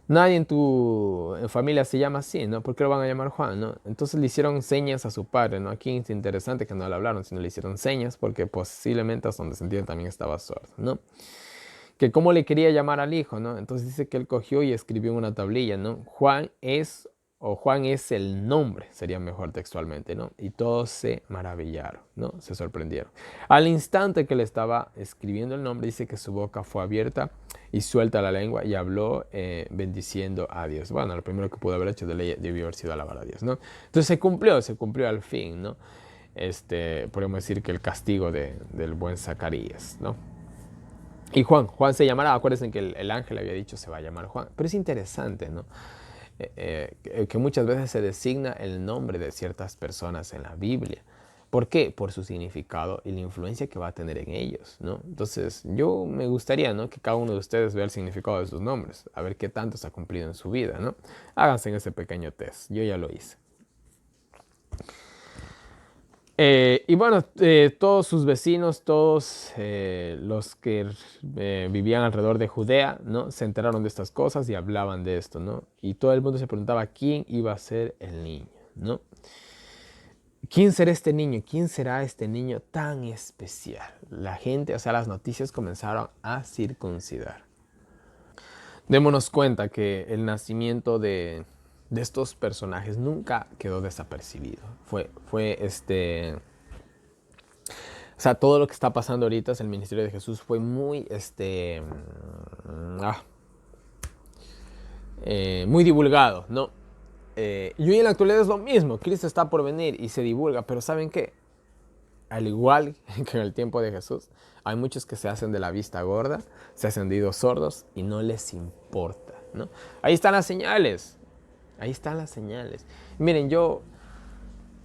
Nadie en tu familia se llama así, ¿no? ¿Por qué lo van a llamar Juan, no? Entonces le hicieron señas a su padre, ¿no? Aquí es interesante que no le hablaron, sino le hicieron señas porque posiblemente hasta donde se entiende también estaba sordo, ¿no? Que cómo le quería llamar al hijo, ¿no? Entonces dice que él cogió y escribió en una tablilla, ¿no? Juan es el nombre, sería mejor textualmente, ¿no? Y todos se maravillaron, ¿no? Se sorprendieron. Al instante que le estaba escribiendo el nombre, dice que su boca fue abierta y suelta la lengua y habló bendiciendo a Dios. Bueno, lo primero que pudo haber hecho debió haber sido alabar a Dios, ¿no? Entonces se cumplió al fin, ¿no? Podemos decir que el castigo del buen Zacarías, ¿no? Y Juan se llamará, acuérdense que el ángel había dicho se va a llamar Juan. Pero es interesante, ¿no? Que muchas veces se designa el nombre de ciertas personas en la Biblia. ¿Por qué? Por su significado y la influencia que va a tener en ellos, ¿no? Entonces, yo me gustaría, ¿no?, que cada uno de ustedes vea el significado de sus nombres, a ver qué tanto se ha cumplido en su vida, ¿no? Háganse en ese pequeño test, yo ya lo hice. Y bueno, todos sus vecinos, todos los que vivían alrededor de Judea, ¿no? Se enteraron de estas cosas y hablaban de esto, ¿no? Y todo el mundo se preguntaba quién iba a ser el niño, ¿no? ¿Quién será este niño? ¿Quién será este niño tan especial? La gente, o sea, las noticias comenzaron a circuncidar. Démonos cuenta que el nacimiento de estos personajes nunca quedó desapercibido. O sea, todo lo que está pasando ahorita es el ministerio de Jesús fue muy, muy divulgado, ¿no? Y hoy en la actualidad es lo mismo. Cristo está por venir y se divulga, pero ¿saben qué? Al igual que en el tiempo de Jesús, hay muchos que se hacen de la vista gorda, se hacen de oídos sordos y no les importa, ¿no? Ahí están las señales. Ahí están las señales. Miren, yo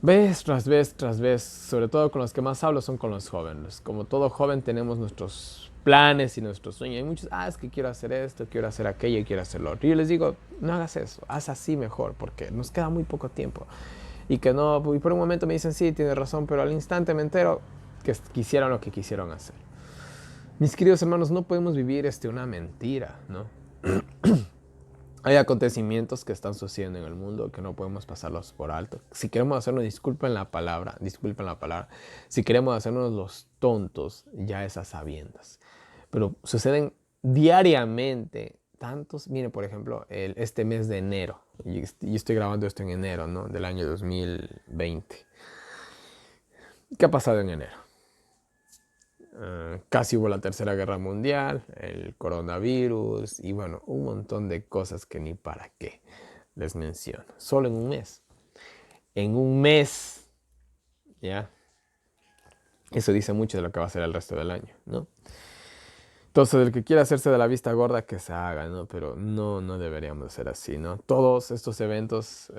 vez tras vez tras vez, sobre todo con los que más hablo son con los jóvenes. Como todo joven tenemos nuestros planes y nuestros sueños. Hay muchos, es que quiero hacer esto, quiero hacer aquello, quiero hacer lo otro. Y yo les digo, no hagas eso, haz así mejor, porque nos queda muy poco tiempo. Y que no, y por un momento me dicen, sí, tienes razón, pero al instante me entero que quisieron lo que quisieron hacer. Mis queridos hermanos, no podemos vivir una mentira, ¿no? Hay acontecimientos que están sucediendo en el mundo que no podemos pasarlos por alto. Si queremos hacernos, disculpen la palabra, si queremos hacernos los tontos, ya es a sabiendas. Pero suceden diariamente tantos, miren, por ejemplo, este mes de enero, y estoy grabando esto en enero, ¿no? Del año 2020. ¿Qué ha pasado en enero? Casi hubo la Tercera Guerra Mundial, el coronavirus y bueno, un montón de cosas que ni para qué les menciono. Solo en un mes. En un mes, ¿ya? Eso dice mucho de lo que va a ser el resto del año, ¿no? Entonces, el que quiera hacerse de la vista gorda, que se haga, ¿no? Pero no deberíamos ser así, ¿no? Todos estos eventos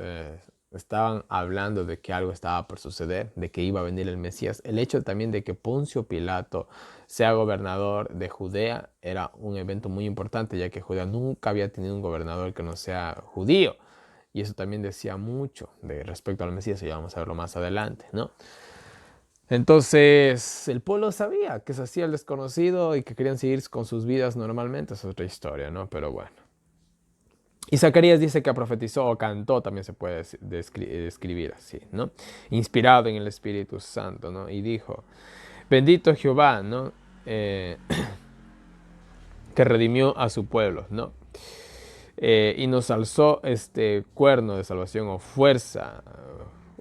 estaban hablando de que algo estaba por suceder, de que iba a venir el Mesías. El hecho también de que Poncio Pilato sea gobernador de Judea era un evento muy importante, ya que Judea nunca había tenido un gobernador que no sea judío. Y eso también decía mucho de respecto al Mesías, y vamos a verlo más adelante, ¿no? Entonces, el pueblo sabía que se hacía el desconocido y que querían seguir con sus vidas normalmente. Es otra historia, ¿no? Pero bueno. Y Zacarías dice que profetizó o cantó, también se puede describir así, ¿no? Inspirado en el Espíritu Santo, ¿no? Y dijo, bendito Jehová, ¿no? Que redimió a su pueblo, ¿no? Y nos alzó este cuerno de salvación o fuerza,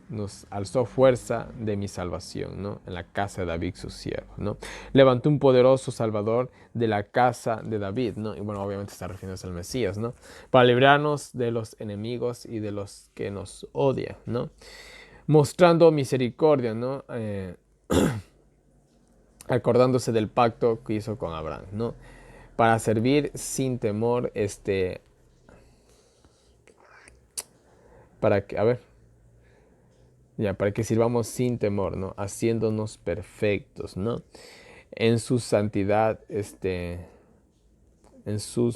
nos alzó fuerza de mi salvación, ¿no? En la casa de David, su siervo, ¿no? Levantó un poderoso salvador de la casa de David, ¿no? Y bueno, obviamente está refiriéndose al Mesías, ¿no? Para librarnos de los enemigos y de los que nos odian, ¿no? Mostrando misericordia, ¿no? Acordándose del pacto que hizo con Abraham, ¿no? Para servir sin temor, para que, a ver, ya, para que sirvamos sin temor, ¿no? Haciéndonos perfectos, ¿no? En su santidad, en su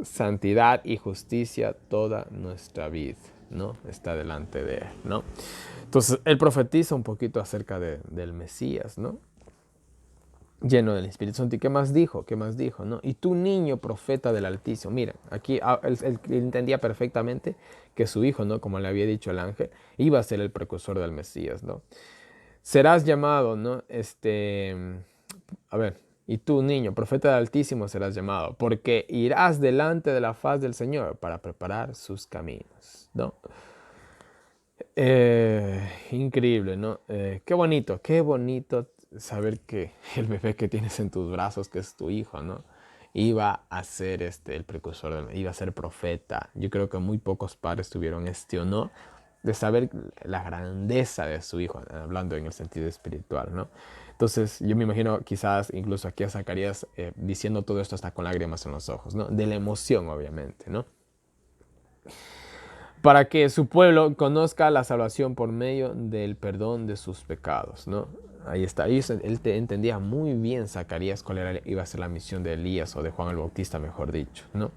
santidad y justicia toda nuestra vida, ¿no? Está delante de él, ¿no? Entonces, él profetiza un poquito acerca del Mesías, ¿no? Lleno del Espíritu Santo. ¿Y qué más dijo? ¿Qué más dijo? ¿No? Y tú, niño profeta del Altísimo. Mira, aquí él entendía perfectamente que su hijo, ¿no? Como le había dicho el ángel, iba a ser el precursor del Mesías, ¿no? Serás llamado, ¿no? A ver, y tú, niño, profeta del Altísimo serás llamado, porque irás delante de la faz del Señor para preparar sus caminos, ¿no? Increíble, ¿no? Qué bonito saber que el bebé que tienes en tus brazos, que es tu hijo, ¿no? Iba a ser el precursor, iba a ser profeta. Yo creo que muy pocos padres tuvieron este honor de saber la grandeza de su hijo, hablando en el sentido espiritual, ¿no? Entonces, yo me imagino quizás incluso aquí a Zacarías diciendo todo esto hasta con lágrimas en los ojos, ¿no? De la emoción, obviamente, ¿no? Para que su pueblo conozca la salvación por medio del perdón de sus pecados, ¿no? Ahí está. Él entendía muy bien, Zacarías, iba a ser la misión de Elías o de Juan el Bautista, mejor dicho, ¿no?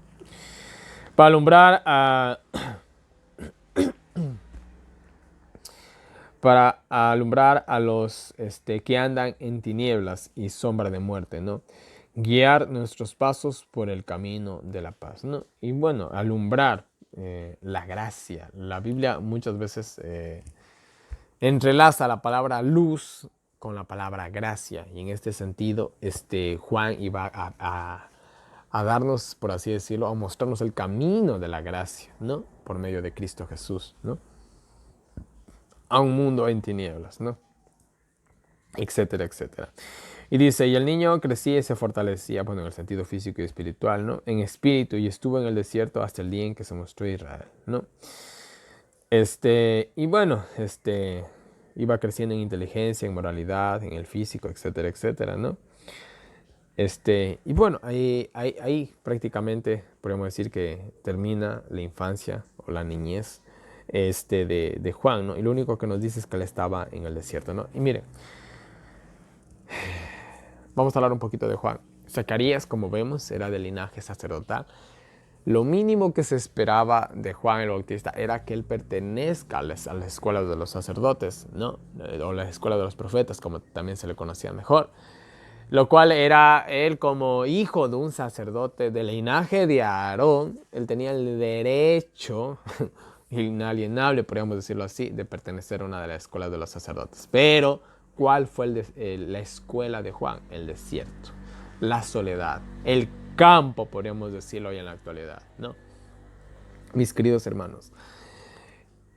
para alumbrar a los que andan en tinieblas y sombra de muerte, ¿no? Guiar nuestros pasos por el camino de la paz, ¿no? Y bueno, alumbrar la gracia. La Biblia muchas veces entrelaza la palabra luz con la palabra gracia. Y en este sentido, Juan iba a darnos, por así decirlo, a mostrarnos el camino de la gracia, ¿no? Por medio de Cristo Jesús, ¿no? A un mundo en tinieblas, ¿no? Etcétera, etcétera. Y dice, y el niño crecía y se fortalecía, bueno, en el sentido físico y espiritual, ¿no? En espíritu, y estuvo en el desierto hasta el día en que se mostró Israel, ¿no? Y bueno, iba creciendo en inteligencia, en moralidad, en el físico, etcétera, etcétera, ¿no? Y bueno, ahí prácticamente podemos decir que termina la infancia o la niñez de Juan, ¿no? Y lo único que nos dice es que él estaba en el desierto, ¿no? Y miren, vamos a hablar un poquito de Juan. Zacarías, como vemos, era de linaje sacerdotal. Lo mínimo que se esperaba de Juan el Bautista era que él pertenezca a las escuelas de los sacerdotes, ¿no? O las escuelas de los profetas, como también se le conocía mejor. Lo cual era él como hijo de un sacerdote del linaje de Aarón. Él tenía el derecho inalienable, podríamos decirlo así, de pertenecer a una de las escuelas de los sacerdotes. Pero, ¿cuál fue la escuela de Juan? El desierto, la soledad, el campo, podríamos decirlo hoy en la actualidad, ¿no? Mis queridos hermanos,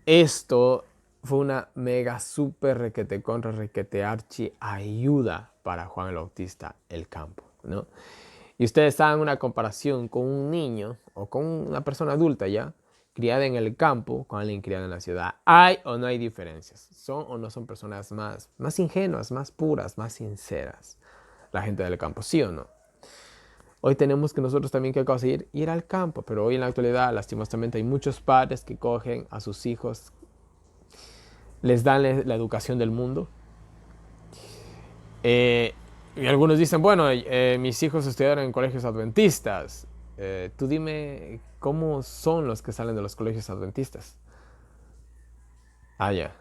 esto fue una mega super requete contra requete archi ayuda para Juan el Bautista, el campo, ¿no? Y ustedes hagan una comparación con un niño o con una persona adulta ya, criada en el campo, con alguien criado en la ciudad. ¿Hay o no hay diferencias? ¿Son o no son personas más ingenuas, más puras, más sinceras? La gente del campo, ¿sí o no? Hoy tenemos que nosotros también que conseguir ir al campo, pero hoy en la actualidad, lastimosamente, hay muchos padres que cogen a sus hijos, les dan la educación del mundo. Y algunos dicen, bueno, mis hijos estudiaron en colegios adventistas. Tú dime cómo son los que salen de los colegios adventistas. Ah, ya.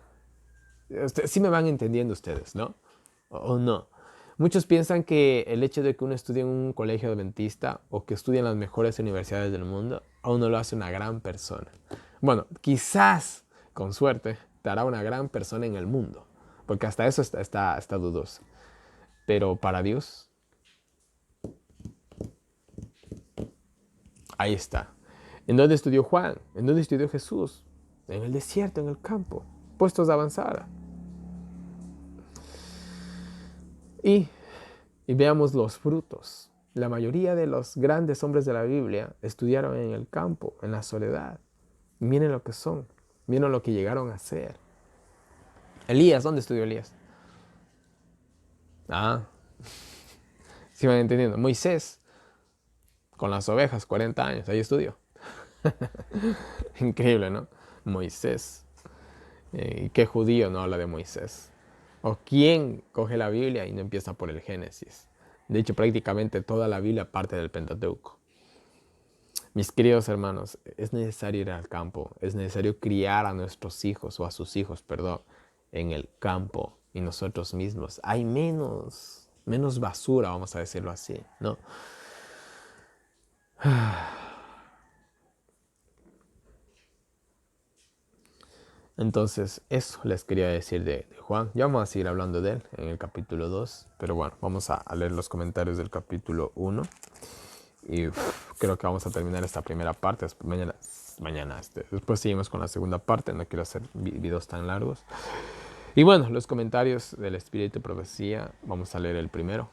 Sí me van entendiendo ustedes, ¿no? ¿O no? Muchos piensan que el hecho de que uno estudie en un colegio adventista o que estudie en las mejores universidades del mundo, a uno lo hace una gran persona. Bueno, quizás, con suerte, te hará una gran persona en el mundo, porque hasta eso está dudoso. Pero para Dios, ahí está. ¿En dónde estudió Juan? ¿En dónde estudió Jesús? En el desierto, en el campo, puestos de avanzada. Y veamos los frutos. La mayoría de los grandes hombres de la Biblia estudiaron en el campo, en la soledad. Miren lo que son, miren lo que llegaron a ser. Elías, ¿dónde estudió Elías? Ah, sí van entendiendo. Moisés, con las ovejas, 40 años, ahí estudió. Increíble, ¿no? Moisés. ¿Y qué judío no habla de Moisés? ¿O quién coge la Biblia y no empieza por el Génesis? De hecho, prácticamente toda la Biblia parte del Pentateuco. Mis queridos hermanos, es necesario ir al campo, es necesario criar a nuestros hijos, o a sus hijos, perdón, en el campo y nosotros mismos. Hay menos basura, vamos a decirlo así, ¿no? Entonces, eso les quería decir de Juan. Ya vamos a seguir hablando de él en el capítulo 2. Pero bueno, vamos a leer los comentarios del capítulo 1. Y creo que vamos a terminar esta primera parte. Después seguimos con la segunda parte. No quiero hacer videos tan largos. Y bueno, los comentarios del Espíritu y Profecía. Vamos a leer el primero.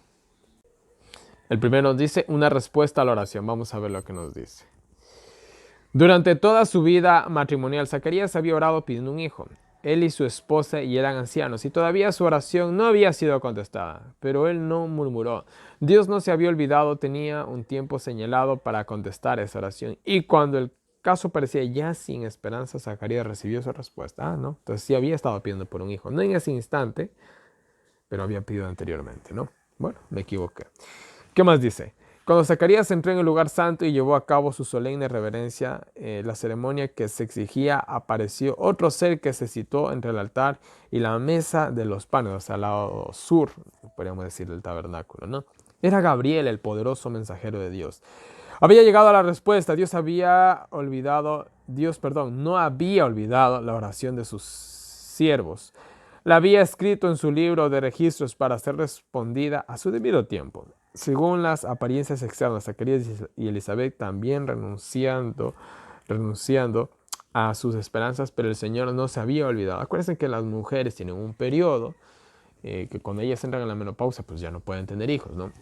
El primero nos dice una respuesta a la oración. Vamos a ver lo que nos dice. Durante toda su vida matrimonial, Zacarías había orado pidiendo un hijo. Él y su esposa ya eran ancianos y todavía su oración no había sido contestada. Pero él no murmuró. Dios no se había olvidado, tenía un tiempo señalado para contestar esa oración. Y cuando el caso parecía ya sin esperanza, Zacarías recibió su respuesta. Ah, ¿no? Entonces sí había estado pidiendo por un hijo. No en ese instante, pero había pedido anteriormente, ¿no? Bueno, me equivoqué. ¿Qué más dice? Cuando Zacarías entró en el lugar santo y llevó a cabo su solemne reverencia, la ceremonia que se exigía, apareció otro ser que se situó entre el altar y la mesa de los panes, o sea, al lado sur, podríamos decir, del tabernáculo, ¿no? Era Gabriel, el poderoso mensajero de Dios. Había llegado a la respuesta. No había olvidado la oración de sus siervos. La había escrito en su libro de registros para ser respondida a su debido tiempo. Según las apariencias externas, Zacarías y Elizabeth también renunciando a sus esperanzas, pero el Señor no se había olvidado. Acuérdense que las mujeres tienen un periodo que cuando ellas entran en la menopausia, pues ya no pueden tener hijos, ¿no?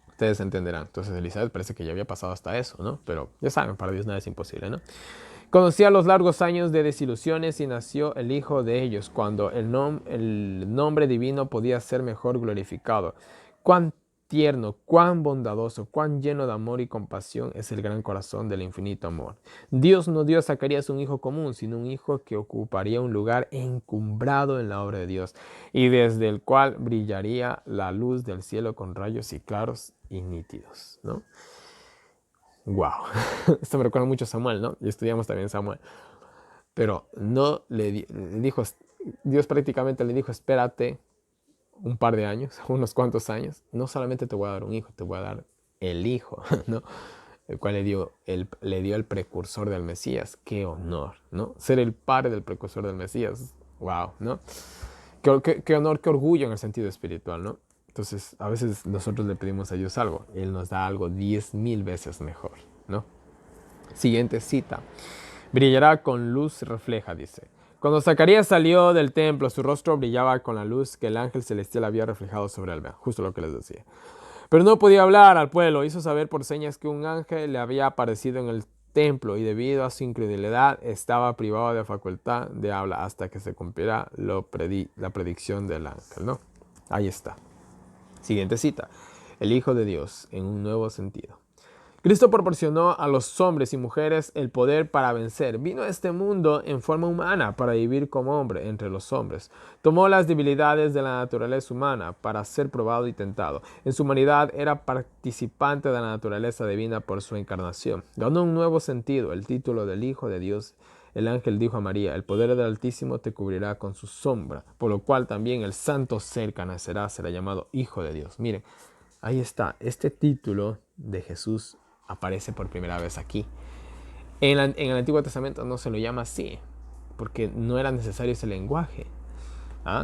Ustedes entenderán. Entonces Elizabeth parece que ya había pasado hasta eso, ¿no? Pero ya saben, para Dios nada es imposible, ¿no? Conocía los largos años de desilusiones y nació el hijo de ellos, cuando el nombre divino podía ser mejor glorificado. Cuán tierno, cuán bondadoso, cuán lleno de amor y compasión es el gran corazón del infinito amor. Dios no dio a Zacarías un hijo común, sino un hijo que ocuparía un lugar encumbrado en la obra de Dios, y desde el cual brillaría la luz del cielo con rayos y claros y nítidos, ¿no? Wow, esto me recuerda mucho a Samuel, ¿no? Y estudiamos también Samuel. Pero no le dijo, Dios prácticamente le dijo, espérate un par de años, unos cuantos años. No solamente te voy a dar un hijo, te voy a dar el hijo, ¿no? El cual le dio el precursor del Mesías. Qué honor, ¿no? Ser el padre del precursor del Mesías. Wow, ¿no? Qué honor, qué orgullo en el sentido espiritual, ¿no? Entonces, a veces nosotros le pedimos a Dios algo. Él nos da algo 10,000 veces mejor, ¿no? Siguiente cita. Brillará con luz refleja, dice. Cuando Zacarías salió del templo, su rostro brillaba con la luz que el ángel celestial había reflejado sobre él. Justo lo que les decía. Pero no podía hablar al pueblo. Hizo saber por señas que un ángel le había aparecido en el templo y debido a su incredulidad estaba privado de facultad de habla hasta que se cumpliera la predicción del ángel, ¿no? Ahí está. Siguiente cita. El Hijo de Dios en un nuevo sentido. Cristo proporcionó a los hombres y mujeres el poder para vencer. Vino a este mundo en forma humana para vivir como hombre entre los hombres. Tomó las debilidades de la naturaleza humana para ser probado y tentado. En su humanidad era participante de la naturaleza divina por su encarnación. Ganó un nuevo sentido, el título del Hijo de Dios. El ángel dijo a María, el poder del Altísimo te cubrirá con su sombra, por lo cual también el santo ser que nacerá será llamado Hijo de Dios. Miren, ahí está, este título de Jesús aparece por primera vez aquí. En el Antiguo Testamento no se lo llama así, porque no era necesario ese lenguaje.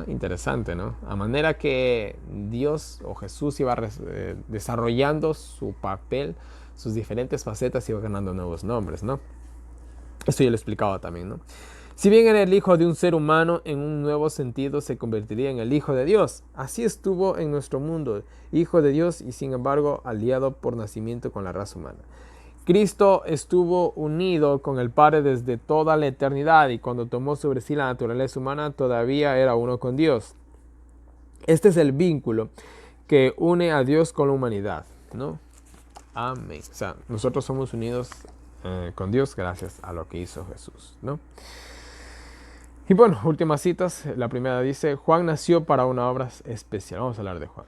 Interesante, ¿no? A manera que Dios o Jesús iba desarrollando su papel, sus diferentes facetas, iba ganando nuevos nombres, ¿no? Esto ya lo explicaba también, ¿no? Si bien era el hijo de un ser humano, en un nuevo sentido se convertiría en el Hijo de Dios. Así estuvo en nuestro mundo, Hijo de Dios y sin embargo aliado por nacimiento con la raza humana. Cristo estuvo unido con el Padre desde toda la eternidad y cuando tomó sobre sí la naturaleza humana todavía era uno con Dios. Este es el vínculo que une a Dios con la humanidad, ¿no? Amén. O sea, nosotros somos unidos con Dios gracias a lo que hizo Jesús, ¿no? Y bueno, últimas citas. La primera dice, Juan nació para una obra especial. Vamos a hablar de Juan.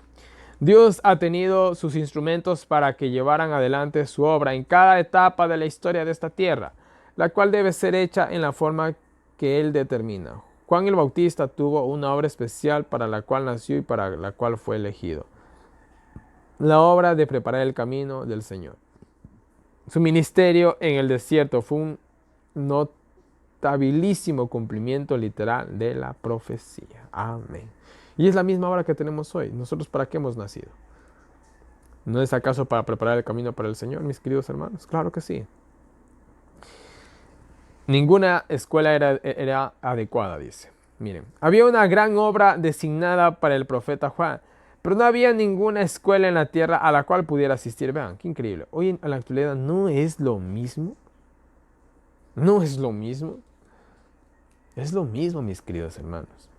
Dios ha tenido sus instrumentos para que llevaran adelante su obra en cada etapa de la historia de esta tierra, la cual debe ser hecha en la forma que Él determina. Juan el Bautista tuvo una obra especial para la cual nació y para la cual fue elegido. La obra de preparar el camino del Señor. Su ministerio en el desierto fue un notabilísimo cumplimiento literal de la profecía. Amén. Y es la misma obra que tenemos hoy. ¿Nosotros para qué hemos nacido? ¿No es acaso para preparar el camino para el Señor, mis queridos hermanos? Claro que sí. Ninguna escuela era adecuada, dice. Miren, había una gran obra designada para el profeta Juan, pero no había ninguna escuela en la tierra a la cual pudiera asistir. Vean, qué increíble. Hoy en la actualidad no es lo mismo. No es lo mismo. Es lo mismo, mis queridos hermanos.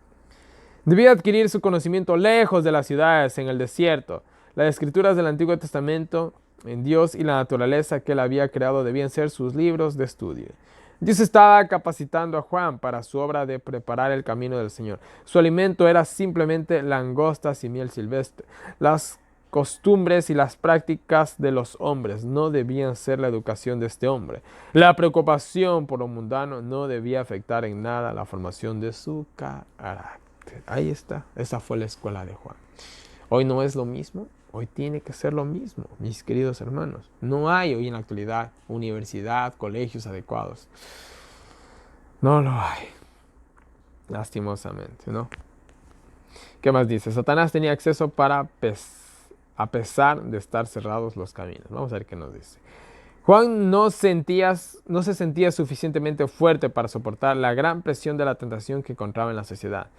Debía adquirir su conocimiento lejos de las ciudades, en el desierto. Las escrituras del Antiguo Testamento, en Dios y la naturaleza que Él había creado, debían ser sus libros de estudio. Dios estaba capacitando a Juan para su obra de preparar el camino del Señor. Su alimento era simplemente langostas y miel silvestre. Las costumbres y las prácticas de los hombres no debían ser la educación de este hombre. La preocupación por lo mundano no debía afectar en nada la formación de su carácter. Ahí está, esa fue la escuela de Juan. Hoy no es lo mismo, hoy tiene que ser lo mismo, mis queridos hermanos. No hay hoy en la actualidad universidad, colegios adecuados. No lo hay, lastimosamente, ¿no? ¿Qué más dice? Satanás tenía acceso a pesar de estar cerrados los caminos. Vamos a ver qué nos dice. Juan no se sentía suficientemente fuerte para soportar la gran presión de la tentación que encontraba en la sociedad.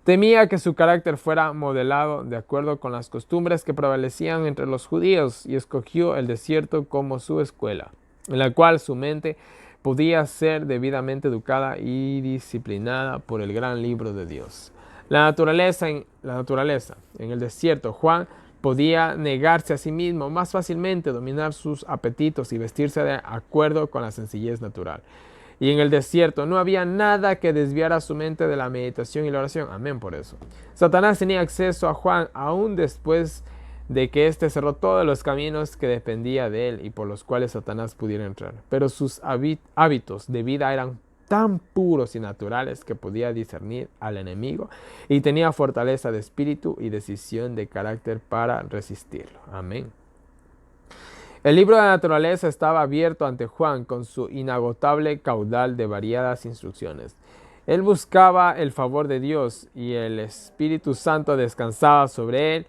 Temía que su carácter fuera modelado de acuerdo con las costumbres que prevalecían entre los judíos y escogió el desierto como su escuela, en la cual su mente podía ser debidamente educada y disciplinada por el gran libro de Dios. La naturaleza en el desierto, Juan podía negarse a sí mismo más fácilmente, dominar sus apetitos y vestirse de acuerdo con la sencillez natural. Y en el desierto no había nada que desviara su mente de la meditación y la oración. Amén por eso. Satanás tenía acceso a Juan aún después de que éste cerró todos los caminos que dependía de él y por los cuales Satanás pudiera entrar. Pero sus hábitos de vida eran tan puros y naturales que podía discernir al enemigo y tenía fortaleza de espíritu y decisión de carácter para resistirlo. Amén. El libro de la naturaleza estaba abierto ante Juan con su inagotable caudal de variadas instrucciones. Él buscaba el favor de Dios y el Espíritu Santo descansaba sobre él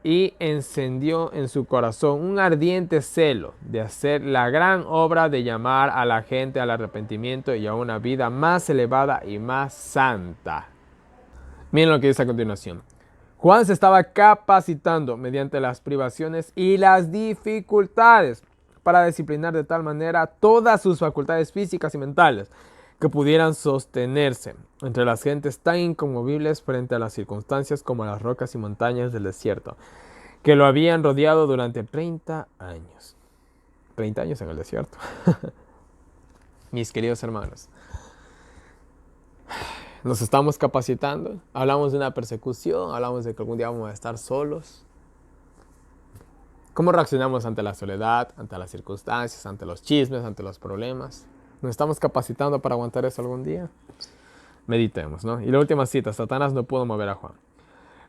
y encendió en su corazón un ardiente celo de hacer la gran obra de llamar a la gente al arrepentimiento y a una vida más elevada y más santa. Miren lo que dice a continuación. Juan se estaba capacitando mediante las privaciones y las dificultades para disciplinar de tal manera todas sus facultades físicas y mentales que pudieran sostenerse entre las gentes tan inconmovibles frente a las circunstancias como las rocas y montañas del desierto, que lo habían rodeado durante 30 años. 30 años en el desierto. Mis queridos hermanos, nos estamos capacitando, hablamos de una persecución, hablamos de que algún día vamos a estar solos. ¿Cómo reaccionamos ante la soledad, ante las circunstancias, ante los chismes, ante los problemas? ¿Nos estamos capacitando para aguantar eso algún día? Meditemos, ¿no? Y la última cita, Satanás no pudo mover a Juan.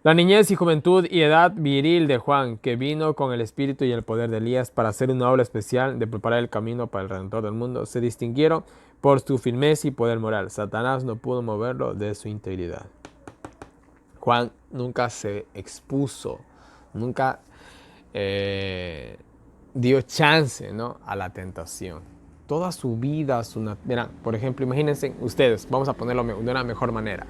La niñez y juventud y edad viril de Juan, que vino con el espíritu y el poder de Elías para hacer una obra especial de preparar el camino para el Redentor del mundo, se distinguieron por su firmeza y poder moral. Satanás no pudo moverlo de su integridad. Juan nunca se expuso, nunca dio chance, ¿no?, a la tentación. Toda su vida, Mira, por ejemplo, imagínense ustedes, vamos a ponerlo de una mejor manera.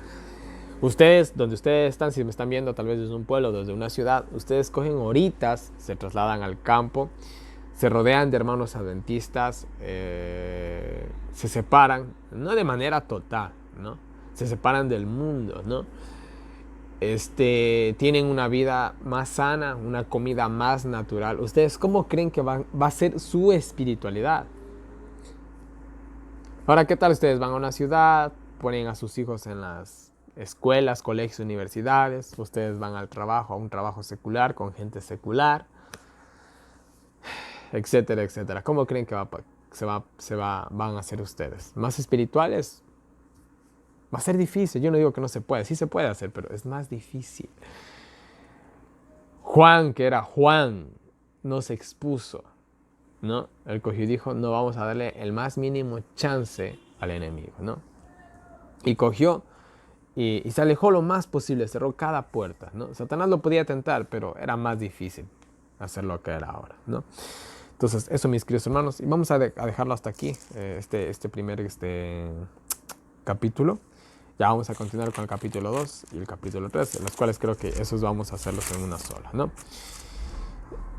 Ustedes, donde ustedes están, si me están viendo tal vez desde un pueblo, desde una ciudad, ustedes cogen horitas, se trasladan al campo, se rodean de hermanos adventistas, se separan, no de manera total, ¿no? Se separan del mundo, ¿no? Tienen una vida más sana, una comida más natural. ¿Ustedes cómo creen que va a ser su espiritualidad? Ahora, ¿qué tal ustedes van a una ciudad, ponen a sus hijos en las escuelas, colegios, universidades, ustedes van al trabajo, a un trabajo secular, con gente secular, etcétera, etcétera? ¿Cómo creen que van a ser ustedes? ¿Más espirituales? Va a ser difícil. Yo no digo que no se puede, sí se puede hacer, pero es más difícil. Juan, que era Juan, no se expuso, ¿no? Él cogió y dijo, no vamos a darle el más mínimo chance al enemigo, ¿no? Y cogió y se alejó lo más posible, cerró cada puerta, ¿no? Satanás lo podía tentar, pero era más difícil hacer lo que era ahora, ¿no? Entonces, eso, mis queridos hermanos, y vamos a dejarlo hasta aquí, este primer capítulo. Ya vamos a continuar con el capítulo 2 y el capítulo 3, los cuales creo que esos vamos a hacerlos en una sola, ¿no?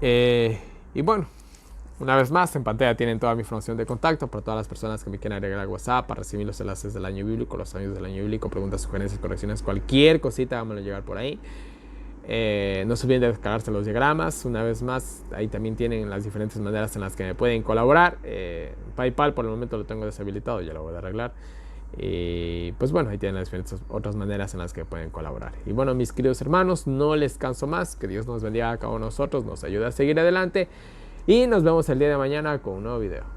Y bueno, una vez más, en pantalla tienen toda mi información de contacto para todas las personas que me quieran agregar al WhatsApp para recibir los enlaces del año bíblico, los años del año bíblico, preguntas, sugerencias, correcciones, cualquier cosita, háganmelo llegar por ahí. No se olviden de descargarse los diagramas. Una vez más, ahí también tienen las diferentes maneras en las que me pueden colaborar. PayPal por el momento lo tengo deshabilitado, ya lo voy a arreglar. Pues bueno, ahí tienen las diferentes otras maneras en las que pueden colaborar. Y bueno, mis queridos hermanos, no les canso más. Que Dios nos bendiga a cada uno de nosotros, nos ayude a seguir adelante. Y nos vemos el día de mañana con un nuevo video.